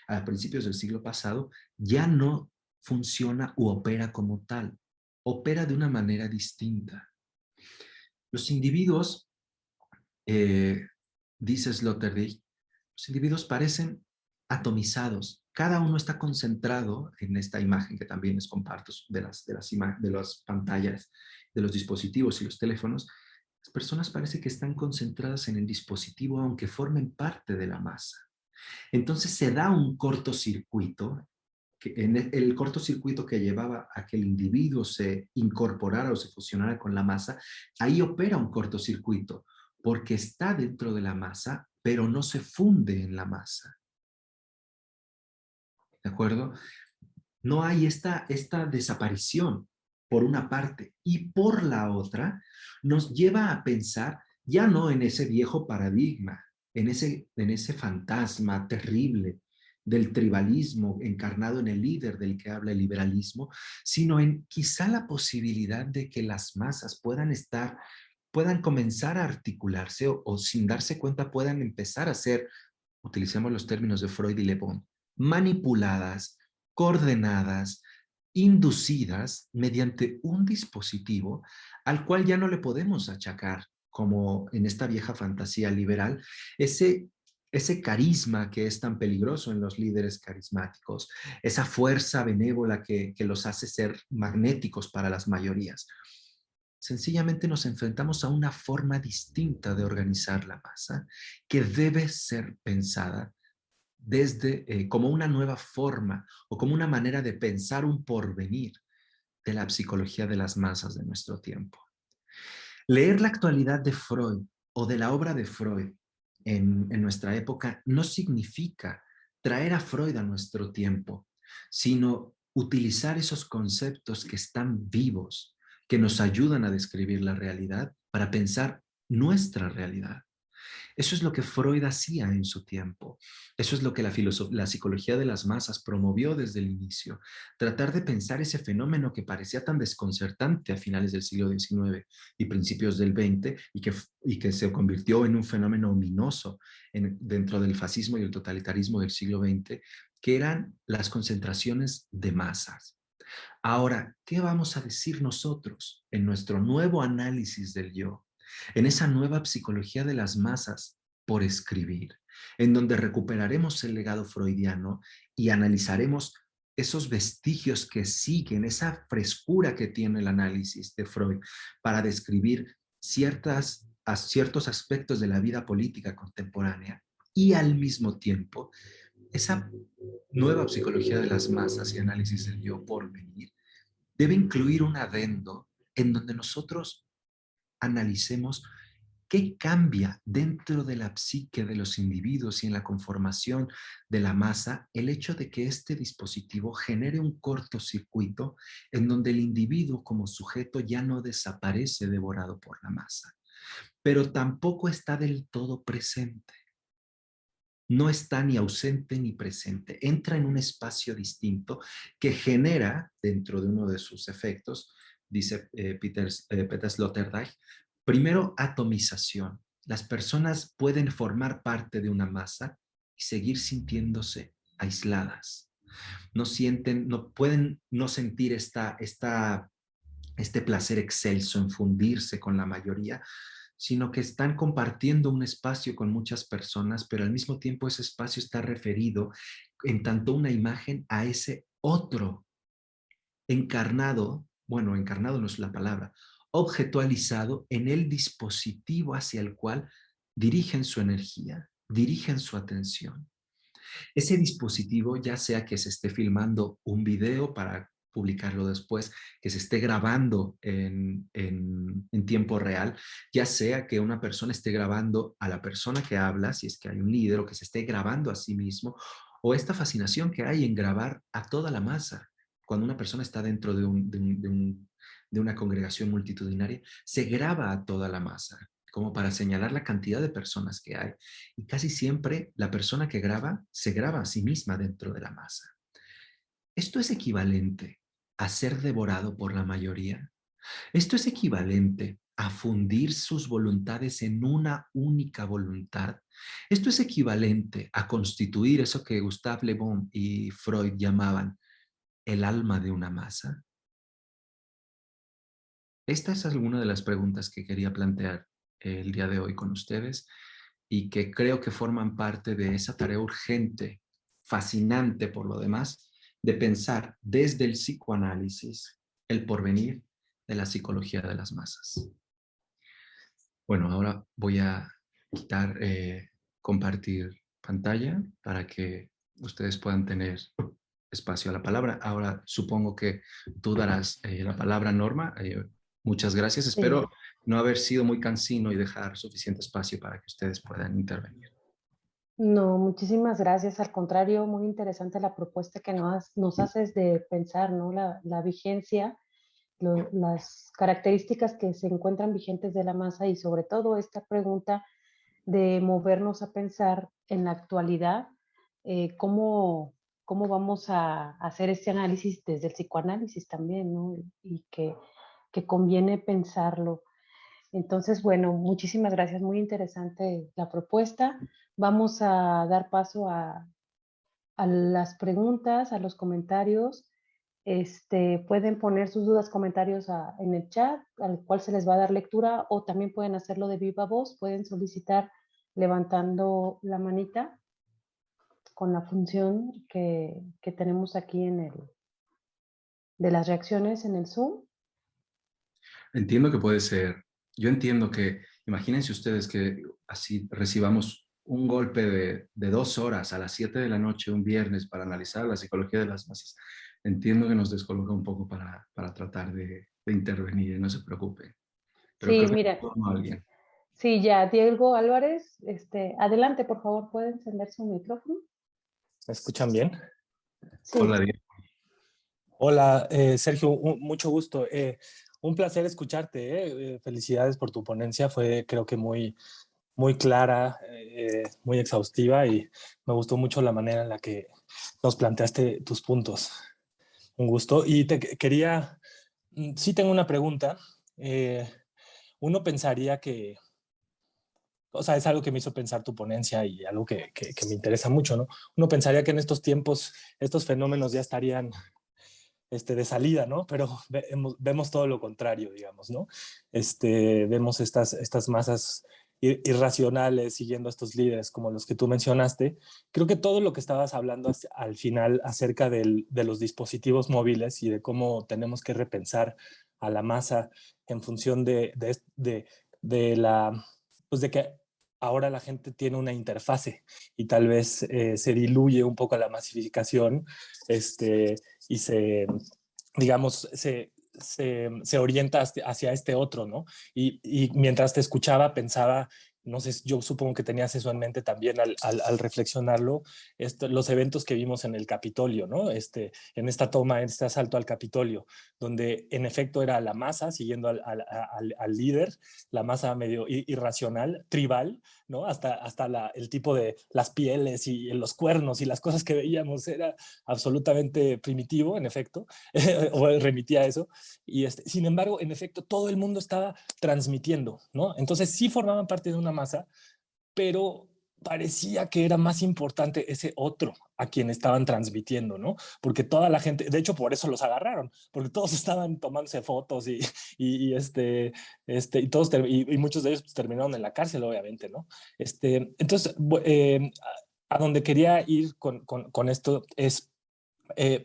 a principios del siglo pasado, ya no funciona u opera como tal. Opera de una manera distinta. Los individuos, dice Sloterdijk, los individuos parecen atomizados. Cada uno está concentrado en esta imagen que también les comparto de las pantallas, de los dispositivos y los teléfonos. Las personas parece que están concentradas en el dispositivo aunque formen parte de la masa. Entonces se da un cortocircuito, en el cortocircuito que llevaba a que el individuo se incorporara o se fusionara con la masa, ahí opera un cortocircuito, porque está dentro de la masa, pero no se funde en la masa. ¿De acuerdo? No hay esta desaparición por una parte, y por la otra nos lleva a pensar ya no en ese viejo paradigma, en ese fantasma terrible del tribalismo encarnado en el líder del que habla el liberalismo, sino en quizá la posibilidad de que las masas puedan comenzar a articularse o sin darse cuenta puedan empezar a ser, utilicemos los términos de Freud y Le Bon, manipuladas, coordenadas, inducidas mediante un dispositivo al cual ya no le podemos achacar, como en esta vieja fantasía liberal, ese, ese carisma que es tan peligroso en los líderes carismáticos, esa fuerza benévola que los hace ser magnéticos para las mayorías. Sencillamente nos enfrentamos a una forma distinta de organizar la masa que debe ser pensada desde como una nueva forma o como una manera de pensar un porvenir de la psicología de las masas de nuestro tiempo. Leer la actualidad de Freud o de la obra de Freud en nuestra época no significa traer a Freud a nuestro tiempo, sino utilizar esos conceptos que están vivos, que nos ayudan a describir la realidad para pensar nuestra realidad. Eso es lo que Freud hacía en su tiempo. Eso es lo que la psicología de las masas promovió desde el inicio. Tratar de pensar ese fenómeno que parecía tan desconcertante a finales del siglo XIX y principios del XX y que se convirtió en un fenómeno ominoso dentro del fascismo y el totalitarismo del siglo XX, que eran las concentraciones de masas. Ahora, ¿qué vamos a decir nosotros en nuestro nuevo análisis del yo? En esa nueva psicología de las masas por escribir, en donde recuperaremos el legado freudiano y analizaremos esos vestigios que siguen, esa frescura que tiene el análisis de Freud para describir ciertos aspectos de la vida política contemporánea y al mismo tiempo esa nueva psicología de las masas y análisis del yo por venir debe incluir un adendo en donde nosotros analicemos qué cambia dentro de la psique de los individuos y en la conformación de la masa el hecho de que este dispositivo genere un cortocircuito en donde el individuo como sujeto ya no desaparece devorado por la masa, pero tampoco está del todo presente. No está ni ausente ni presente, entra en un espacio distinto que genera, dentro de uno de sus efectos, dice Peter Sloterdijk, primero atomización. Las personas pueden formar parte de una masa y seguir sintiéndose aisladas. No sienten, no pueden no sentir este placer excelso en fundirse con la mayoría, sino que están compartiendo un espacio con muchas personas, pero al mismo tiempo ese espacio está referido en tanto una imagen a ese otro encarnado, bueno, encarnado no es la palabra, objetualizado en el dispositivo hacia el cual dirigen su energía, dirigen su atención. Ese dispositivo, ya sea que se esté filmando un video para publicarlo después, que se esté grabando en tiempo real, ya sea que una persona esté grabando a la persona que habla, si es que hay un líder, o que se esté grabando a sí mismo, o esta fascinación que hay en grabar a toda la masa. Cuando una persona está dentro de una congregación multitudinaria, se graba a toda la masa, como para señalar la cantidad de personas que hay. Y casi siempre la persona que graba se graba a sí misma dentro de la masa. Esto es equivalente a ser devorado por la mayoría. Esto es equivalente a fundir sus voluntades en una única voluntad. Esto es equivalente a constituir eso que Gustave Le Bon y Freud llamaban el alma de una masa. Esta es alguna de las preguntas que quería plantear el día de hoy con ustedes y que creo que forman parte de esa tarea urgente, fascinante por lo demás, de pensar desde el psicoanálisis el porvenir de la psicología de las masas. Bueno, ahora voy a quitar, compartir pantalla para que ustedes puedan tener espacio a la palabra. Ahora supongo que tú darás la palabra, Norma. Muchas gracias. Sí. Espero no haber sido muy cansino y dejar suficiente espacio para que ustedes puedan intervenir. No, muchísimas gracias. Al contrario, muy interesante la propuesta que nos haces de pensar, ¿no? La vigencia, las características que se encuentran vigentes de la masa y sobre todo esta pregunta de movernos a pensar en la actualidad cómo vamos a hacer este análisis desde el psicoanálisis también, ¿no? Y que conviene pensarlo. Entonces, bueno, muchísimas gracias, muy interesante la propuesta. Vamos a dar paso a las preguntas, a los comentarios. Pueden poner sus dudas, comentarios en el chat, al cual se les va a dar lectura, o también pueden hacerlo de viva voz, pueden solicitar levantando la manita con la función que tenemos aquí de las reacciones en el Zoom. Entiendo que puede ser, yo entiendo que, imagínense ustedes que así recibamos un golpe de 2 horas a las 7 de la noche, un viernes, para analizar la psicología de las masas. Entiendo que nos descoloca un poco para tratar de intervenir, no se preocupe. Pero Sí, creo que mira, a alguien. sí, ya, Diego Álvarez, adelante, por favor, ¿puede encender su micrófono? ¿Me escuchan bien? Hola, Sí, Diego. Hola, Sergio, mucho gusto. Un placer escucharte. Felicidades por tu ponencia. Fue, creo que, muy clara, muy exhaustiva y me gustó mucho la manera en la que nos planteaste tus puntos. Un gusto. Y quería, sí tengo una pregunta. Uno pensaría que, o sea, es algo que me hizo pensar tu ponencia y algo que me interesa mucho, ¿no? Uno pensaría que en estos tiempos estos fenómenos ya estarían de salida, ¿no? Pero vemos todo lo contrario, digamos, ¿no? Vemos estas masas irracionales siguiendo a estos líderes como los que tú mencionaste. Creo que todo lo que estabas hablando al final acerca de los dispositivos móviles y de cómo tenemos que repensar a la masa en función de la, pues de que ahora la gente tiene una interfase y tal vez se diluye un poco la masificación, y digamos, se orienta hacia este otro, ¿no? Y mientras te escuchaba, pensaba, no sé, yo supongo que tenías eso en mente también al reflexionarlo, los eventos que vimos en el Capitolio, ¿no? En esta toma, en este asalto al Capitolio, donde en efecto era la masa siguiendo al líder, la masa medio irracional, tribal, ¿no? Hasta el tipo de las pieles y los cuernos y las cosas que veíamos era absolutamente primitivo, en efecto, o remitía a eso. Y sin embargo, en efecto, todo el mundo estaba transmitiendo, ¿no? Entonces sí formaban parte de una masa, pero parecía que era más importante ese otro a quien estaban transmitiendo, ¿no? Porque toda la gente, de hecho por eso los agarraron, porque todos estaban tomándose fotos y todos y muchos de ellos pues, terminaron en la cárcel, obviamente, ¿no? Entonces, a donde quería ir con esto es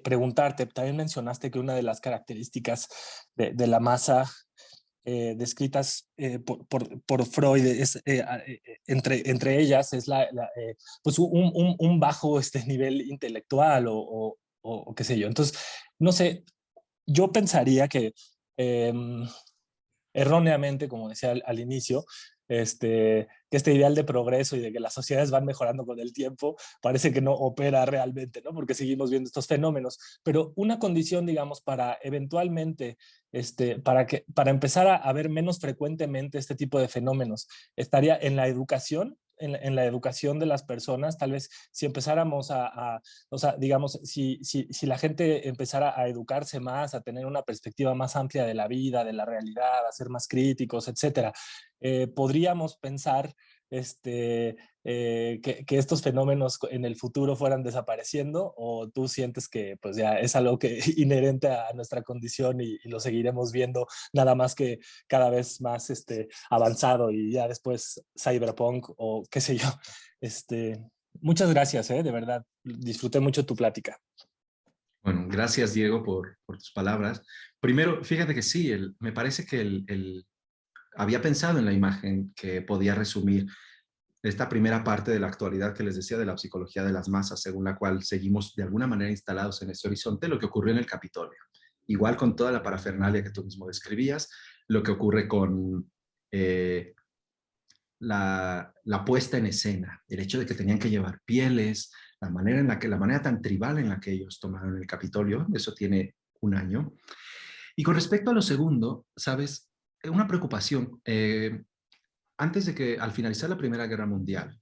preguntarte, también mencionaste que una de las características de la masa descritas por Freud entre ellas es pues un bajo nivel intelectual o qué sé yo. Entonces, no sé, yo pensaría que eh, erróneamente, como decía al inicio, que este ideal de progreso y de que las sociedades van mejorando con el tiempo parece que no opera realmente, ¿no? Porque seguimos viendo estos fenómenos. Pero una condición, digamos, para eventualmente, para empezar a ver menos frecuentemente este tipo de fenómenos, estaría en la educación, en la educación de las personas, tal vez si empezáramos o sea, digamos, si la gente empezara a educarse más, a tener una perspectiva más amplia de la vida, de la realidad, a ser más críticos, etcétera, podríamos pensar que estos fenómenos en el futuro fueran desapareciendo, o tú sientes que pues ya es algo que inherente a nuestra condición y lo seguiremos viendo nada más que cada vez más avanzado y ya después cyberpunk o qué sé yo. Muchas gracias, de verdad. Disfruté mucho tu plática. Bueno, gracias Diego por tus palabras. Primero, fíjate que sí, me parece que había pensado en la imagen que podía resumir esta primera parte de la actualidad que les decía de la psicología de las masas, según la cual seguimos de alguna manera instalados en ese horizonte, lo que ocurrió en el Capitolio. Igual con toda la parafernalia que tú mismo describías, lo que ocurre con la puesta en escena, el hecho de que tenían que llevar pieles, la manera tan tribal en la que ellos tomaron el Capitolio, eso tiene un año. Y con respecto a lo segundo, sabes, una preocupación. Antes de que, al finalizar la Primera Guerra Mundial,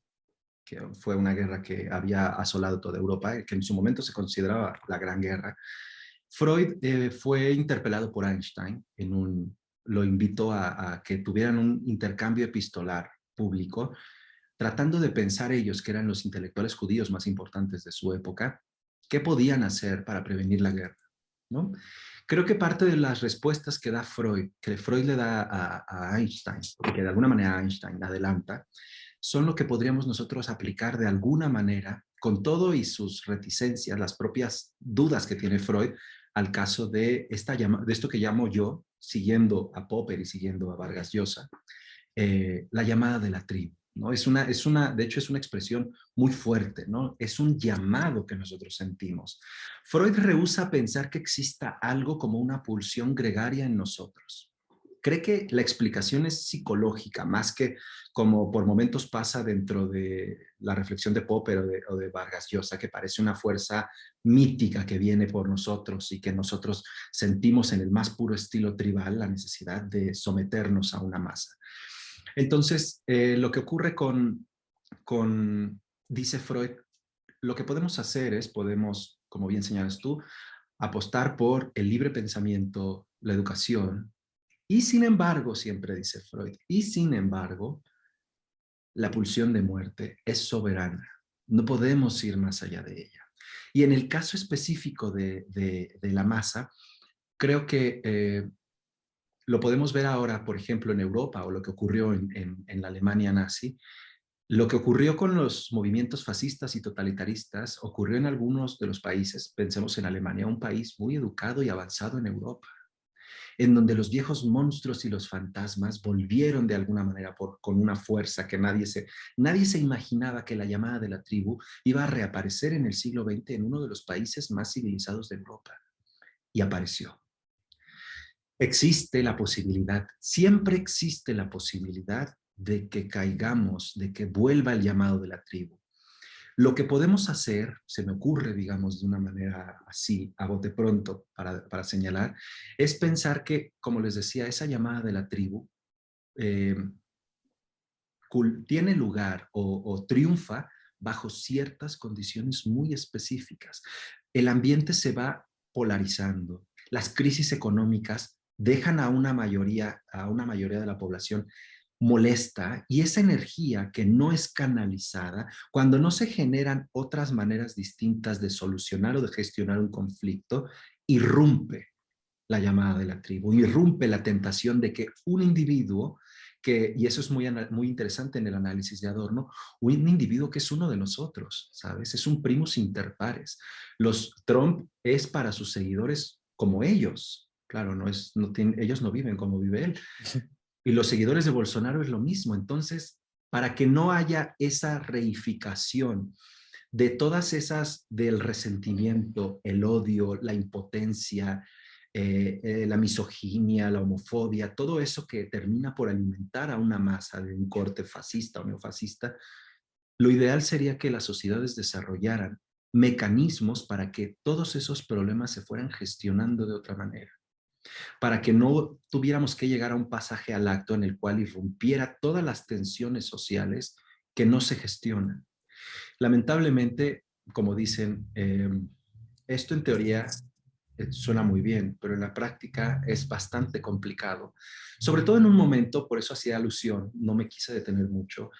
que fue una guerra que había asolado toda Europa, que en su momento se consideraba la Gran Guerra. Freud fue interpelado por Einstein, lo invitó a que tuvieran un intercambio epistolar público, tratando de pensar ellos, que eran los intelectuales judíos más importantes de su época, qué podían hacer para prevenir la guerra, ¿no? Creo que parte de las respuestas que da Freud, que Freud le da a Einstein, que de alguna manera Einstein adelanta, son lo que podríamos nosotros aplicar de alguna manera, con todo y sus reticencias, las propias dudas que tiene Freud, al caso de, de esto que llamo yo, siguiendo a Popper y siguiendo a Vargas Llosa, la llamada de la tribu, ¿no? De hecho, es una expresión muy fuerte, ¿no? Es un llamado que nosotros sentimos. Freud rehúsa pensar que exista algo como una pulsión gregaria en nosotros. Cree que la explicación es psicológica, más que como por momentos pasa dentro de la reflexión de Popper o de Vargas Llosa, que parece una fuerza mítica que viene por nosotros y que nosotros sentimos en el más puro estilo tribal la necesidad de someternos a una masa. Entonces, lo que ocurre dice Freud, lo que podemos hacer es, como bien señalas tú, apostar por el libre pensamiento, la educación, y sin embargo, siempre dice Freud, y sin embargo, la pulsión de muerte es soberana. No podemos ir más allá de ella. Y en el caso específico de la masa, creo que lo podemos ver ahora, por ejemplo, en Europa o lo que ocurrió en la Alemania nazi. Lo que ocurrió con los movimientos fascistas y totalitaristas ocurrió en algunos de los países, pensemos en Alemania, un país muy educado y avanzado en Europa, en donde los viejos monstruos y los fantasmas volvieron de alguna manera con una fuerza que nadie se imaginaba que la llamada de la tribu iba a reaparecer en el siglo XX en uno de los países más civilizados de Europa. Y apareció. Existe la posibilidad, siempre existe la posibilidad de que caigamos, de que vuelva el llamado de la tribu. Lo que podemos hacer, se me ocurre, digamos, de una manera así, a bote pronto, para señalar, es pensar que, como les decía, esa llamada de la tribu tiene lugar o triunfa bajo ciertas condiciones muy específicas. El ambiente se va polarizando, las crisis económicas dejan a una mayoría de la población molesta, y esa energía que no es canalizada, cuando no se generan otras maneras distintas de solucionar o de gestionar un conflicto, irrumpe la llamada de la tribu, irrumpe la tentación de que un individuo y eso es muy interesante en el análisis de Adorno, un individuo que es uno de nosotros, ¿sabes? Es un primus inter pares. Trump es para sus seguidores como ellos, claro, ellos no viven como vive él. Y los seguidores de Bolsonaro es lo mismo. Entonces, para que no haya esa reificación de todas esas, del resentimiento, el odio, la impotencia, la misoginia, la homofobia, todo eso que termina por alimentar a una masa de un corte fascista o neofascista, lo ideal sería que las sociedades desarrollaran mecanismos para que todos esos problemas se fueran gestionando de otra manera, para que no tuviéramos que llegar a un pasaje al acto en el cual irrumpiera todas las tensiones sociales que no se gestionan. Lamentablemente, como dicen, esto en teoría suena muy bien, pero en la práctica es bastante complicado. Sobre todo en un momento, por eso hacía alusión, no me quise detener mucho,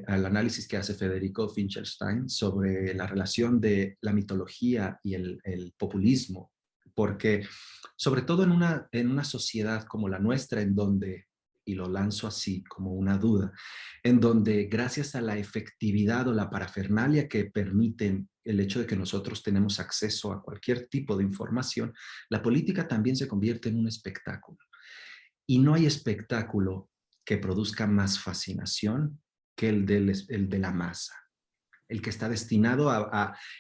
al análisis que hace Federico Finkelstein sobre la relación de la mitología y el populismo, porque sobre todo en una sociedad como la nuestra, en donde, y lo lanzo así como una duda, en donde gracias a la efectividad o la parafernalia que permiten el hecho de que nosotros tenemos acceso a cualquier tipo de información, la política también se convierte en un espectáculo. Y no hay espectáculo que produzca más fascinación que el de la masa, el que está destinado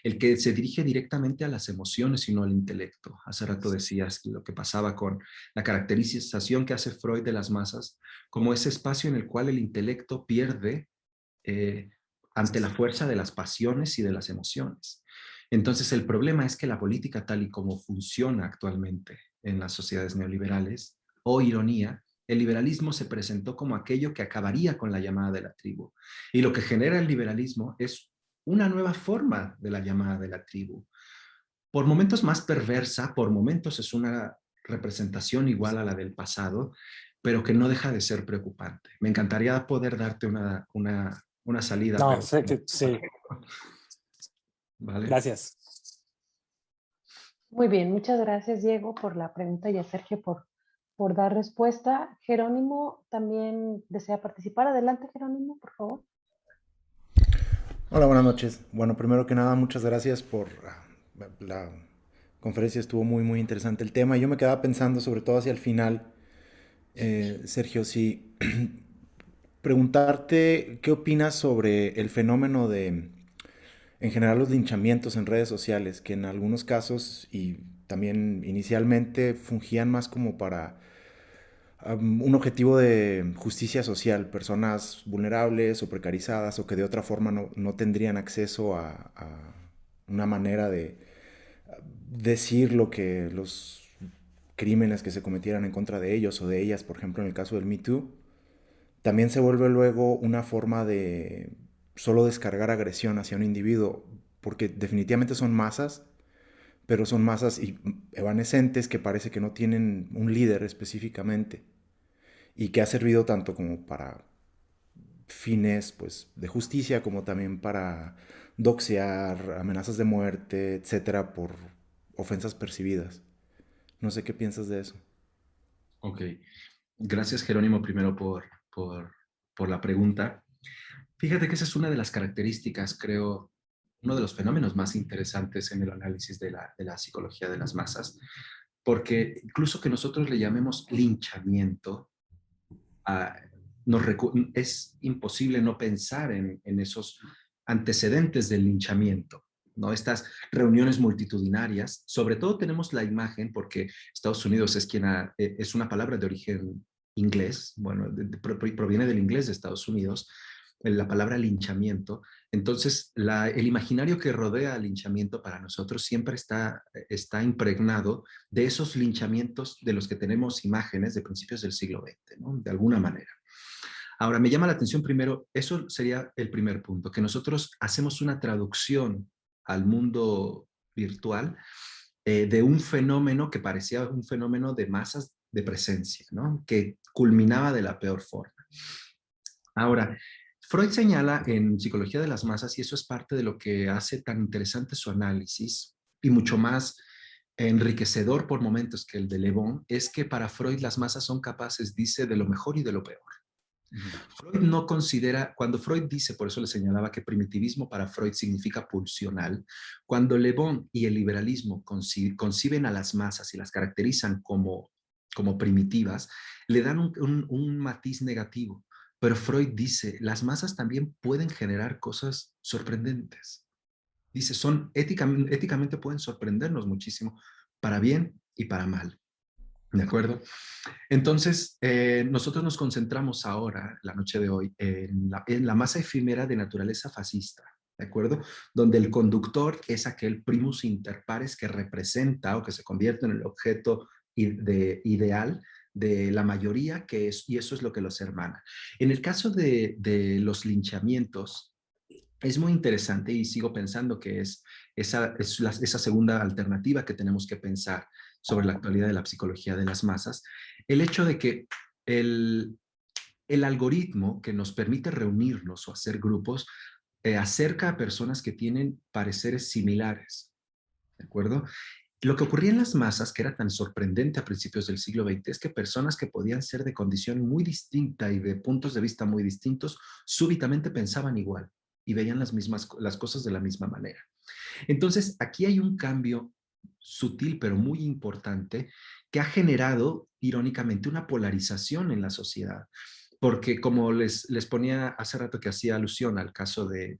el que se dirige directamente a las emociones y no al intelecto. Hace rato decías lo que pasaba con la caracterización que hace Freud de las masas como ese espacio en el cual el intelecto pierde ante la fuerza de las pasiones y de las emociones. Entonces el problema es que la política tal y como funciona actualmente en las sociedades neoliberales, oh ironía, el liberalismo se presentó como aquello que acabaría con la llamada de la tribu. Y lo que genera el liberalismo es una nueva forma de la llamada de la tribu. Por momentos más perversa, por momentos es una representación igual a la del pasado, pero que no deja de ser preocupante. Me encantaría poder darte una salida, No, pero... sé que sí. ¿Vale? Gracias. Muy bien, muchas gracias Diego por la pregunta y a Sergio por dar respuesta. Jerónimo también desea participar. Adelante, Jerónimo, por favor. Hola, buenas noches. Bueno, primero que nada, muchas gracias por la conferencia. Estuvo muy, muy interesante el tema. Yo me quedaba pensando, sobre todo hacia el final, Sergio, si preguntarte qué opinas sobre el fenómeno de, en general, los linchamientos en redes sociales, que en algunos casos y también inicialmente fungían más como para un objetivo de justicia social, personas vulnerables o precarizadas o que de otra forma no tendrían acceso a una manera de decir lo que los crímenes que se cometieran en contra de ellos o de ellas, por ejemplo en el caso del Me Too, también se vuelve luego una forma de solo descargar agresión hacia un individuo, porque definitivamente son masas, pero son masas evanescentes que parece que no tienen un líder específicamente y que ha servido tanto como para fines pues de justicia como también para doxear, amenazas de muerte, etcétera, por ofensas percibidas. No sé qué piensas de eso. Ok. Gracias, Jerónimo, primero por la pregunta. Fíjate que esa es una de las características, creo, uno de los fenómenos más interesantes en el análisis de la psicología de las masas, porque incluso que nosotros le llamemos linchamiento, ah, es imposible no pensar en esos antecedentes del linchamiento, ¿no? Estas reuniones multitudinarias, sobre todo tenemos la imagen, porque Estados Unidos es es una palabra de origen inglés, bueno, proviene del inglés de Estados Unidos, la palabra linchamiento. Entonces, el imaginario que rodea al linchamiento para nosotros siempre está impregnado de esos linchamientos de los que tenemos imágenes de principios del siglo XX, ¿no? De alguna manera. Ahora, me llama la atención primero, eso sería el primer punto, que nosotros hacemos una traducción al mundo virtual de un fenómeno que parecía un fenómeno de masas de presencia, ¿no? Que culminaba de la peor forma. Ahora, Freud señala en Psicología de las Masas, y eso es parte de lo que hace tan interesante su análisis y mucho más enriquecedor por momentos que el de Le Bon, es que para Freud las masas son capaces, dice, de lo mejor y de lo peor. Freud no considera, cuando Freud dice, por eso le señalaba que primitivismo para Freud significa pulsional, cuando Le Bon y el liberalismo conciben a las masas y las caracterizan como primitivas, le dan un matiz negativo. Pero Freud dice, las masas también pueden generar cosas sorprendentes. Dice, éticamente pueden sorprendernos muchísimo, para bien y para mal. ¿De acuerdo? Entonces, nosotros nos concentramos ahora, la noche de hoy, en la masa efímera de naturaleza fascista, ¿de acuerdo? Donde el conductor es aquel primus inter pares que representa o que se convierte en el objeto ideal de la mayoría, y eso es lo que los hermana. En el caso de los linchamientos, es muy interesante y sigo pensando que es esa segunda alternativa que tenemos que pensar sobre la actualidad de la psicología de las masas, el hecho de que el, el algoritmo que nos permite reunirnos o hacer grupos acerca a personas que tienen pareceres similares, ¿de acuerdo? Lo que ocurría en las masas, que era tan sorprendente a principios del siglo XX, es que personas que podían ser de condición muy distinta y de puntos de vista muy distintos, súbitamente pensaban igual y veían las cosas de la misma manera. Entonces, aquí hay un cambio sutil pero muy importante que ha generado, irónicamente, una polarización en la sociedad. Porque como les ponía hace rato que hacía alusión al caso de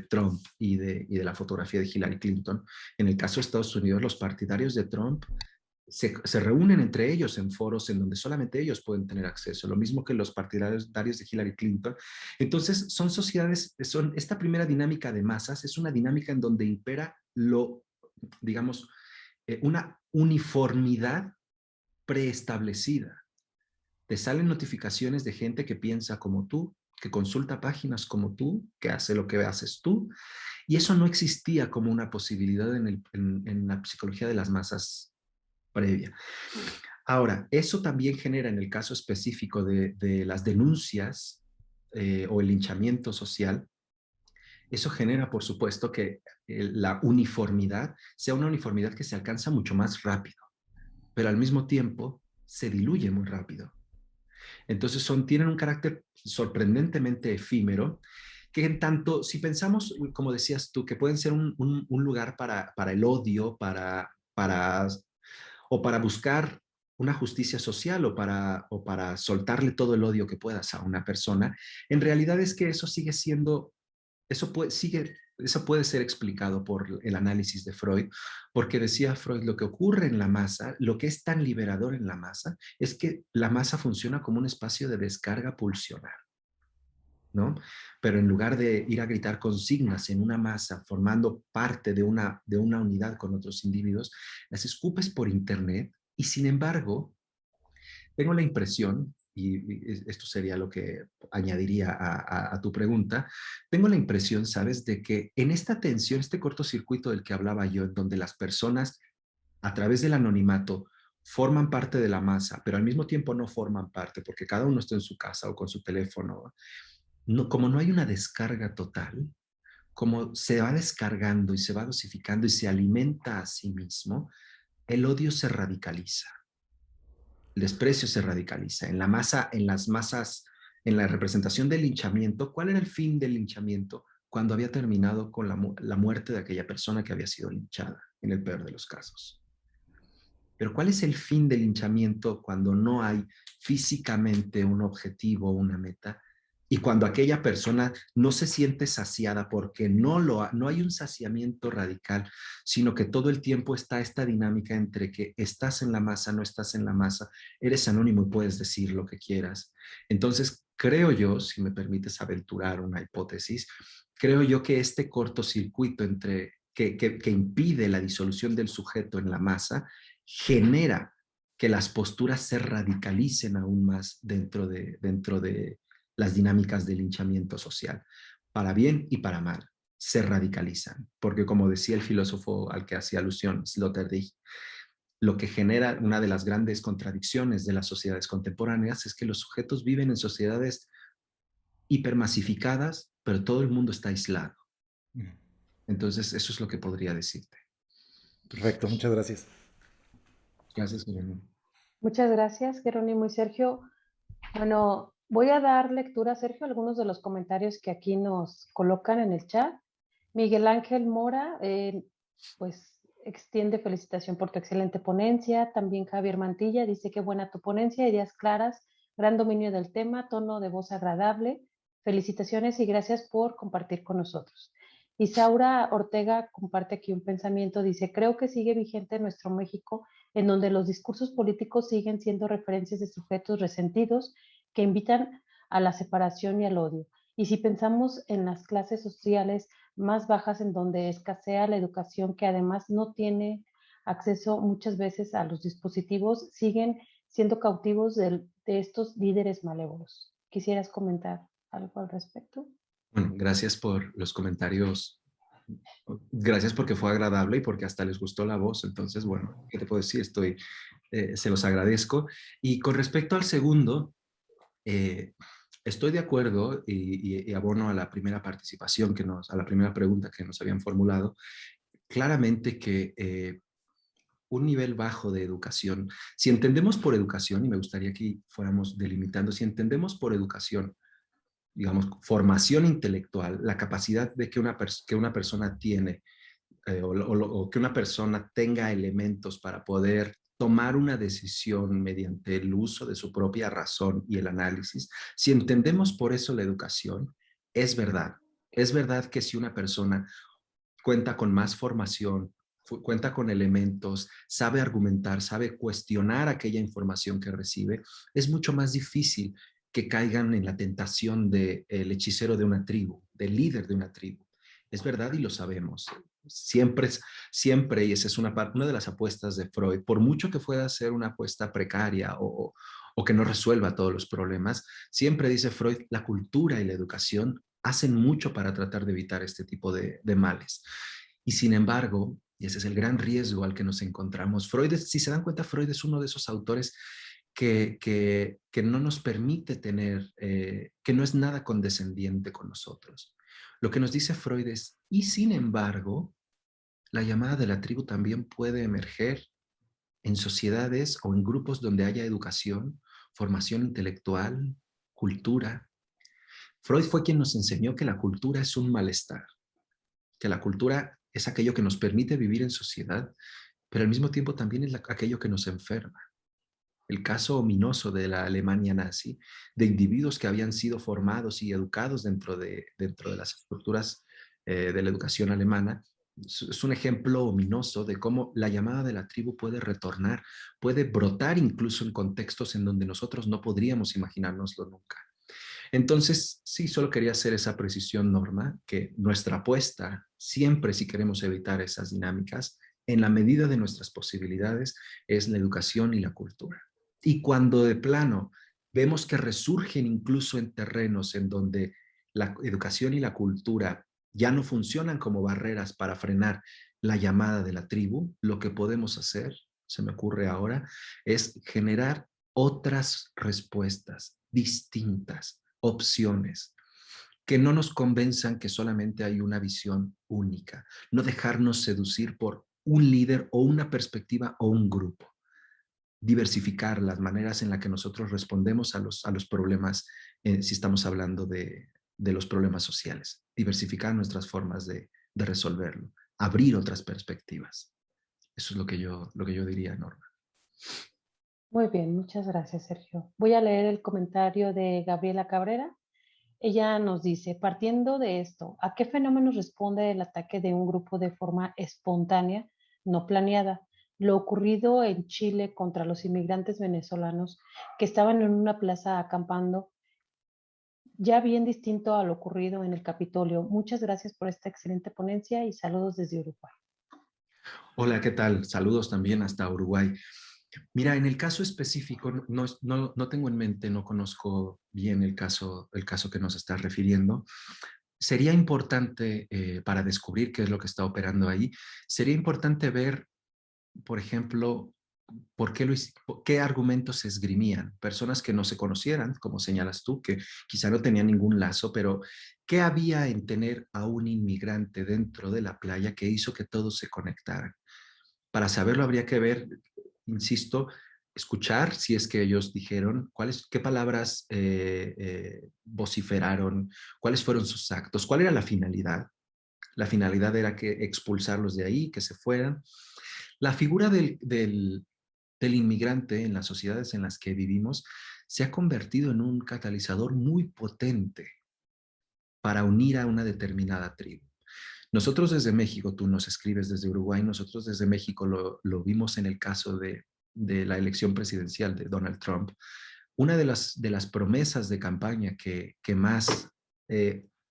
Trump y de la fotografía de Hillary Clinton, en el caso de Estados Unidos, los partidarios de Trump se reúnen entre ellos en foros en donde solamente ellos pueden tener acceso, lo mismo que los partidarios de Hillary Clinton. Entonces, son sociedades, esta primera dinámica de masas es una dinámica en donde impera digamos, una uniformidad preestablecida. te salen notificaciones de gente que piensa como tú, que consulta páginas como tú, que hace lo que haces tú, y eso no existía como una posibilidad en la psicología de las masas previa. Ahora, eso también genera en el caso específico de las denuncias o el linchamiento social, eso genera, por supuesto, que la uniformidad sea una uniformidad que se alcanza mucho más rápido, pero al mismo tiempo se diluye muy rápido. Entonces tienen un carácter sorprendentemente efímero, que en tanto, si pensamos, como decías tú, que pueden ser un lugar para el odio, o para buscar una justicia social o para soltarle todo el odio que puedas a una persona, en realidad es que eso sigue siendo, eso puede ser explicado por el análisis de Freud, porque decía Freud, lo que ocurre en la masa, lo que es tan liberador en la masa, es que la masa funciona como un espacio de descarga pulsional, ¿no? Pero en lugar de ir a gritar consignas en una masa formando parte de una unidad con otros individuos, las escupes por internet y sin embargo, tengo la impresión, y esto sería lo que añadiría a tu pregunta, tengo la impresión, ¿sabes?, de que en esta tensión, este cortocircuito del que hablaba yo, en donde las personas a través del anonimato forman parte de la masa, pero al mismo tiempo no forman parte porque cada uno está en su casa o con su teléfono, no, como no hay una descarga total, como se va descargando y se va dosificando y se alimenta a sí mismo, el odio se radicaliza, el desprecio se radicaliza. En la masa, en las masas, en la representación del linchamiento, ¿cuál era el fin del linchamiento? Cuando había terminado con la muerte de aquella persona que había sido linchada, en el peor de los casos. Pero ¿cuál es el fin del linchamiento cuando no hay físicamente un objetivo, una meta? Y cuando aquella persona no se siente saciada porque no hay un saciamiento radical, sino que todo el tiempo está esta dinámica entre que estás en la masa, no estás en la masa, eres anónimo y puedes decir lo que quieras. Entonces, creo yo, si me permites aventurar una hipótesis, creo yo que este cortocircuito que impide la disolución del sujeto en la masa genera que las posturas se radicalicen aún más dentro de las dinámicas de linchamiento social, para bien y para mal, se radicalizan, porque como decía el filósofo al que hacía alusión, Sloterdijk, lo que genera una de las grandes contradicciones de las sociedades contemporáneas es que los sujetos viven en sociedades hipermasificadas, pero todo el mundo está aislado. Entonces, eso es lo que podría decirte. Perfecto, muchas gracias. Gracias, Guillermo. Muchas gracias, Jerónimo y Sergio. Bueno, voy a dar lectura, Sergio, a algunos de los comentarios que aquí nos colocan en el chat. Miguel Ángel Mora, pues extiende felicitación por tu excelente ponencia. También Javier Mantilla dice que buena tu ponencia, ideas claras, gran dominio del tema, tono de voz agradable. Felicitaciones y gracias por compartir con nosotros. Isaura Ortega comparte aquí un pensamiento, dice, creo que sigue vigente en nuestro México, en donde los discursos políticos siguen siendo referencias de sujetos resentidos que invitan a la separación y al odio. Y si pensamos en las clases sociales más bajas en donde escasea la educación, que además no tiene acceso muchas veces a los dispositivos, siguen siendo cautivos de estos líderes malévolos. ¿Quisieras comentar algo al respecto? Bueno, gracias por los comentarios. Gracias porque fue agradable y porque hasta les gustó la voz. Entonces, bueno, ¿qué te puedo decir? Se los agradezco. Y con respecto al segundo, estoy de acuerdo y abono a la primera participación a la primera pregunta que nos habían formulado. Claramente que un nivel bajo de educación, si entendemos por educación, y me gustaría que fuéramos delimitando, si entendemos por educación, digamos, formación intelectual, la capacidad de que una persona tiene o que una persona tenga elementos para poder tomar una decisión mediante el uso de su propia razón y el análisis, si entendemos por eso la educación, es verdad. Es verdad que si una persona cuenta con más formación, cuenta con elementos, sabe argumentar, sabe cuestionar aquella información que recibe, es mucho más difícil que caigan en la tentación del hechicero de una tribu, del líder de una tribu. Es verdad y lo sabemos. Siempre, y esa es una de las apuestas de Freud, por mucho que pueda ser una apuesta precaria o que no resuelva todos los problemas, siempre dice Freud, la cultura y la educación hacen mucho para tratar de evitar este tipo de males. Y sin embargo, y ese es el gran riesgo al que nos encontramos, Freud, si se dan cuenta, Freud es uno de esos autores que no nos permite tener, que no es nada condescendiente con nosotros. Lo que nos dice Freud es, y sin embargo, la llamada de la tribu también puede emerger en sociedades o en grupos donde haya educación, formación intelectual, cultura. Freud fue quien nos enseñó que la cultura es un malestar, que la cultura es aquello que nos permite vivir en sociedad, pero al mismo tiempo también es aquello que nos enferma. El caso ominoso de la Alemania nazi, de individuos que habían sido formados y educados dentro de las estructuras de la educación alemana, es un ejemplo ominoso de cómo la llamada de la tribu puede retornar, puede brotar incluso en contextos en donde nosotros no podríamos imaginárnoslo nunca. Entonces, sí, solo quería hacer esa precisión, Norma, que nuestra apuesta, siempre si queremos evitar esas dinámicas, en la medida de nuestras posibilidades, es la educación y la cultura. Y cuando de plano vemos que resurgen incluso en terrenos en donde la educación y la cultura ya no funcionan como barreras para frenar la llamada de la tribu, lo que podemos hacer, se me ocurre ahora, es generar otras respuestas distintas, opciones, que no nos convenzan que solamente hay una visión única, no dejarnos seducir por un líder o una perspectiva o un grupo. Diversificar las maneras en las que nosotros respondemos a los problemas, si estamos hablando de los problemas sociales. Diversificar nuestras formas de resolverlo. Abrir otras perspectivas. Eso es lo que yo diría, Norma. Muy bien, muchas gracias, Sergio. Voy a leer el comentario de Gabriela Cabrera. Ella nos dice, partiendo de esto, ¿a qué fenómenos responde el ataque de un grupo de forma espontánea, no planeada? Lo ocurrido en Chile contra los inmigrantes venezolanos que estaban en una plaza acampando, ya bien distinto a lo ocurrido en el Capitolio. Muchas gracias por esta excelente ponencia y saludos desde Uruguay. Hola, ¿qué tal? Saludos también hasta Uruguay. Mira, en el caso específico, no tengo en mente, no conozco bien el caso que nos estás refiriendo. Sería importante, para descubrir qué es lo que está operando ahí, sería importante ver, por ejemplo, qué argumentos se esgrimían. Personas que no se conocieran, como señalas tú, que quizá no tenían ningún lazo, pero ¿qué había en tener a un inmigrante dentro de la playa que hizo que todos se conectaran? Para saberlo habría que ver, insisto, escuchar si es que ellos dijeron qué palabras vociferaron, cuáles fueron sus actos, cuál era la finalidad. La finalidad era que expulsarlos de ahí, que se fueran. La figura del inmigrante en las sociedades en las que vivimos se ha convertido en un catalizador muy potente para unir a una determinada tribu. Nosotros desde México, tú nos escribes desde Uruguay, nosotros desde México lo vimos en el caso de la elección presidencial de Donald Trump. Una de las promesas de campaña que más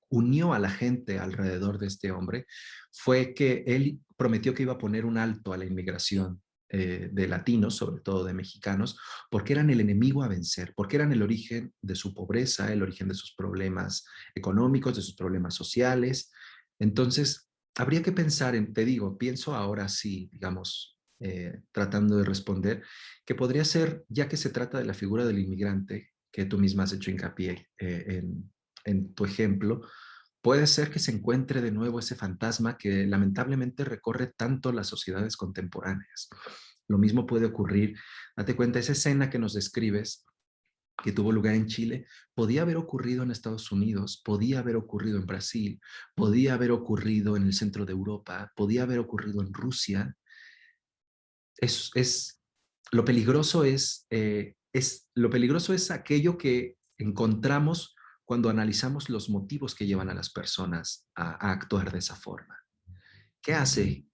unió a la gente alrededor de este hombre fue que él prometió que iba a poner un alto a la inmigración de latinos, sobre todo de mexicanos, porque eran el enemigo a vencer, porque eran el origen de su pobreza, el origen de sus problemas económicos, de sus problemas sociales. Entonces, habría que pensar te digo, pienso ahora sí, digamos, tratando de responder, que podría ser, ya que se trata de la figura del inmigrante, que tú misma has hecho hincapié en tu ejemplo, puede ser que se encuentre de nuevo ese fantasma que lamentablemente recorre tanto las sociedades contemporáneas. Lo mismo puede ocurrir, date cuenta, esa escena que nos describes, que tuvo lugar en Chile, podía haber ocurrido en Estados Unidos, podía haber ocurrido en Brasil, podía haber ocurrido en el centro de Europa, podía haber ocurrido en Rusia. Es, lo peligroso es aquello que encontramos cuando analizamos los motivos que llevan a las personas a actuar de esa forma. ¿Qué hace?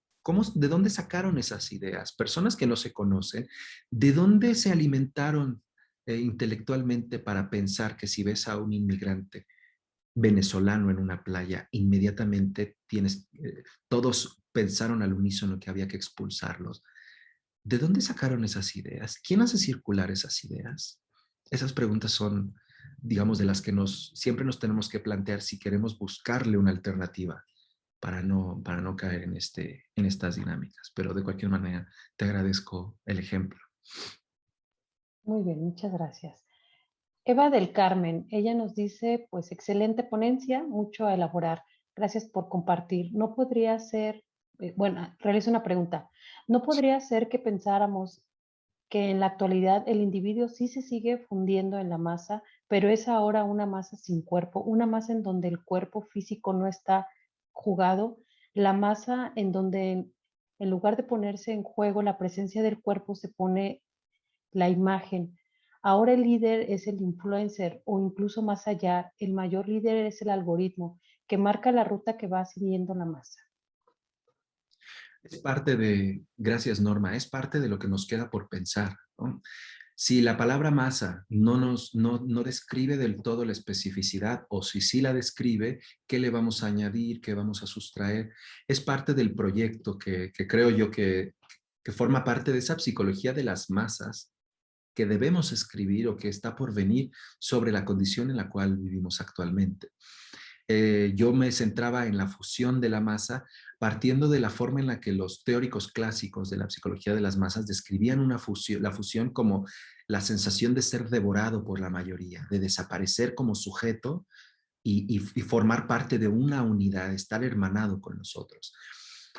¿De dónde sacaron esas ideas? Personas que no se conocen, ¿de dónde se alimentaron intelectualmente para pensar que si ves a un inmigrante venezolano en una playa, inmediatamente todos pensaron al unísono que había que expulsarlos. ¿De dónde sacaron esas ideas? ¿Quién hace circular esas ideas? Esas preguntas son, digamos, de las que siempre nos tenemos que plantear si queremos buscarle una alternativa para no caer en estas dinámicas. Pero de cualquier manera, te agradezco el ejemplo. Muy bien, muchas gracias. Eva del Carmen, ella nos dice, pues excelente ponencia, mucho a elaborar. Gracias por compartir. No podría ser, bueno, realizo una pregunta. ¿No podría ser que pensáramos que en la actualidad el individuo sí se sigue fundiendo en la masa, pero es ahora una masa sin cuerpo, una masa en donde el cuerpo físico no está jugado, la masa en donde en lugar de ponerse en juego la presencia del cuerpo se pone la imagen? Ahora el líder es el influencer o incluso más allá, el mayor líder es el algoritmo que marca la ruta que va siguiendo la masa. Es parte gracias Norma, es parte de lo que nos queda por pensar, ¿no? Si la palabra masa no describe del todo la especificidad, o si sí la describe, ¿qué le vamos a añadir? ¿Qué vamos a sustraer? Es parte del proyecto que creo yo que forma parte de esa psicología de las masas que debemos escribir o que está por venir sobre la condición en la cual vivimos actualmente. Yo me centraba en la fusión de la masa, partiendo de la forma en la que los teóricos clásicos de la psicología de las masas describían la fusión como la sensación de ser devorado por la mayoría, de desaparecer como sujeto y formar parte de una unidad, estar hermanado con nosotros.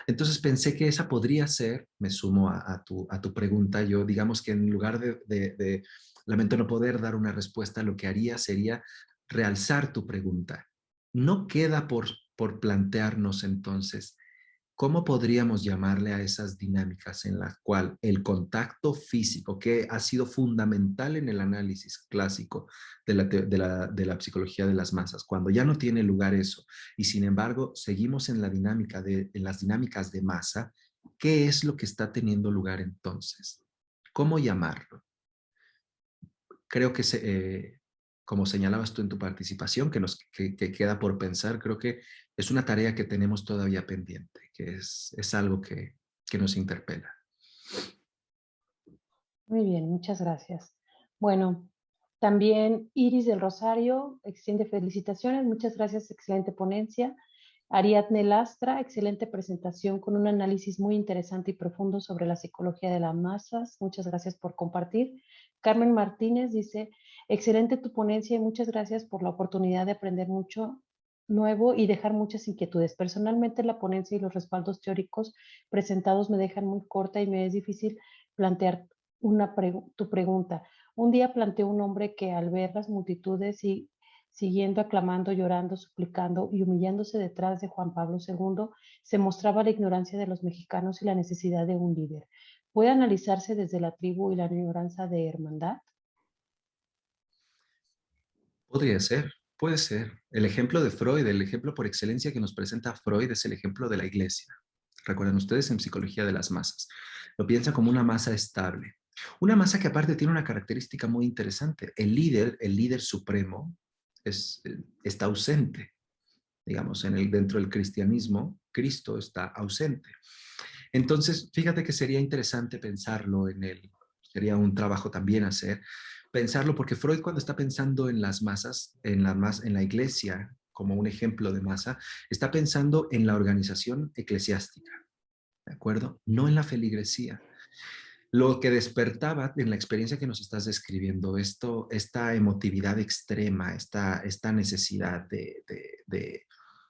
Entonces pensé que esa podría ser, me sumo a tu pregunta, yo digamos que en lugar de lamento no poder dar una respuesta, lo que haría sería realzar tu pregunta. No queda por plantearnos entonces cómo podríamos llamarle a esas dinámicas en las cuales el contacto físico, que ha sido fundamental en el análisis clásico de la psicología de las masas, cuando ya no tiene lugar eso, y sin embargo seguimos en en las dinámicas de masa, ¿qué es lo que está teniendo lugar entonces? ¿Cómo llamarlo? Creo que, como señalabas tú en tu participación, que queda por pensar, creo que es una tarea que tenemos todavía pendiente, que es algo que nos interpela. Muy bien, muchas gracias. Bueno, también Iris del Rosario extiende felicitaciones. Muchas gracias, excelente ponencia. Ariadne Lastra, excelente presentación con un análisis muy interesante y profundo sobre la psicología de las masas. Muchas gracias por compartir. Carmen Martínez dice, excelente tu ponencia y muchas gracias por la oportunidad de aprender mucho nuevo y dejar muchas inquietudes. Personalmente, la ponencia y los respaldos teóricos presentados me dejan muy corta y me es difícil plantear tu pregunta. Un día planteó un hombre que al ver las multitudes y siguiendo aclamando, llorando, suplicando y humillándose detrás de Juan Pablo II, se mostraba la ignorancia de los mexicanos y la necesidad de un líder. ¿Puede analizarse desde la tribu y la ignorancia de hermandad? Podría ser, puede ser. El ejemplo de Freud, el ejemplo por excelencia que nos presenta Freud es el ejemplo de la iglesia. Recuerdan ustedes en psicología de las masas. Lo piensan como una masa estable. Una masa que aparte tiene una característica muy interesante. El líder supremo, está ausente. Digamos, dentro del cristianismo, Cristo está ausente. Entonces, fíjate que sería interesante pensarlo sería un trabajo también hacer, pensarlo porque Freud cuando está pensando en las masas, en la iglesia como un ejemplo de masa, está pensando en la organización eclesiástica, ¿de acuerdo? No en la feligresía. Lo que despertaba en la experiencia que nos estás describiendo, esta emotividad extrema, esta necesidad de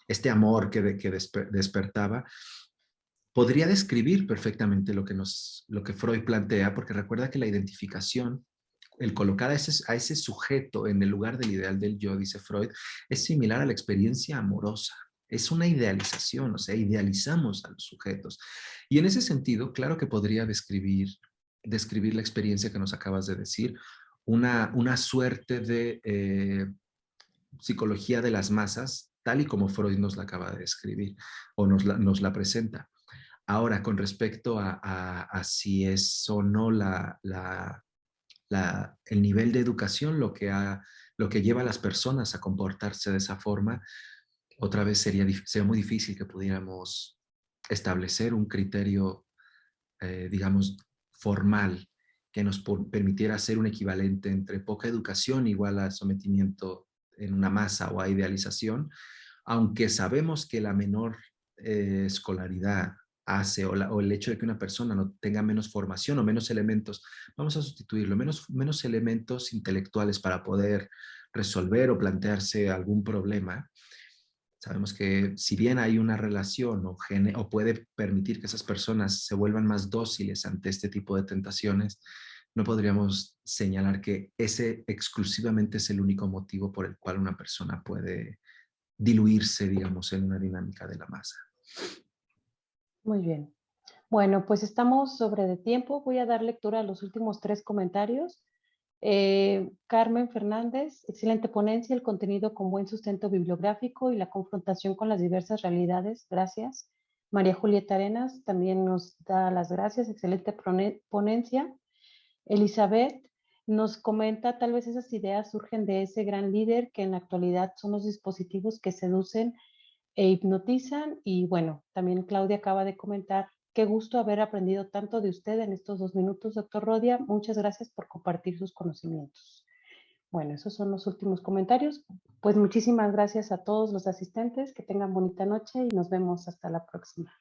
este amor que despertaba, podría describir perfectamente lo que Freud plantea, porque recuerda que la identificación, el colocar a ese sujeto en el lugar del ideal del yo, dice Freud, es similar a la experiencia amorosa. Es una idealización, o sea, idealizamos a los sujetos. Y en ese sentido, claro que podría describir la experiencia que nos acabas de decir, una suerte de psicología de las masas, tal y como Freud nos la acaba de describir o nos la presenta. Ahora, con respecto a si es o no el nivel de educación lo que lleva a las personas a comportarse de esa forma, otra vez sería muy difícil que pudiéramos establecer un criterio, digamos, formal que nos permitiera hacer un equivalente entre poca educación igual a sometimiento en una masa o a idealización, aunque sabemos que la menor escolaridad hace o el hecho de que una persona no tenga menos formación o menos elementos, vamos a sustituirlo, menos elementos intelectuales para poder resolver o plantearse algún problema. Sabemos que si bien hay una relación o puede permitir que esas personas se vuelvan más dóciles ante este tipo de tentaciones, no podríamos señalar que ese exclusivamente es el único motivo por el cual una persona puede diluirse, digamos, en una dinámica de la masa. Muy bien. Bueno, pues estamos sobre de tiempo. Voy a dar lectura a los últimos 3 comentarios. Carmen Fernández, excelente ponencia, el contenido con buen sustento bibliográfico y la confrontación con las diversas realidades. Gracias. María Julieta Arenas también nos da las gracias, excelente ponencia. Elizabeth nos comenta, tal vez esas ideas surgen de ese gran líder que en la actualidad son los dispositivos que seducen e hipnotizan. Y bueno, también Claudia acaba de comentar, qué gusto haber aprendido tanto de usted en estos 2 minutos, doctor Rodia. Muchas gracias por compartir sus conocimientos. Bueno, esos son los últimos comentarios. Pues muchísimas gracias a todos los asistentes, que tengan bonita noche y nos vemos hasta la próxima.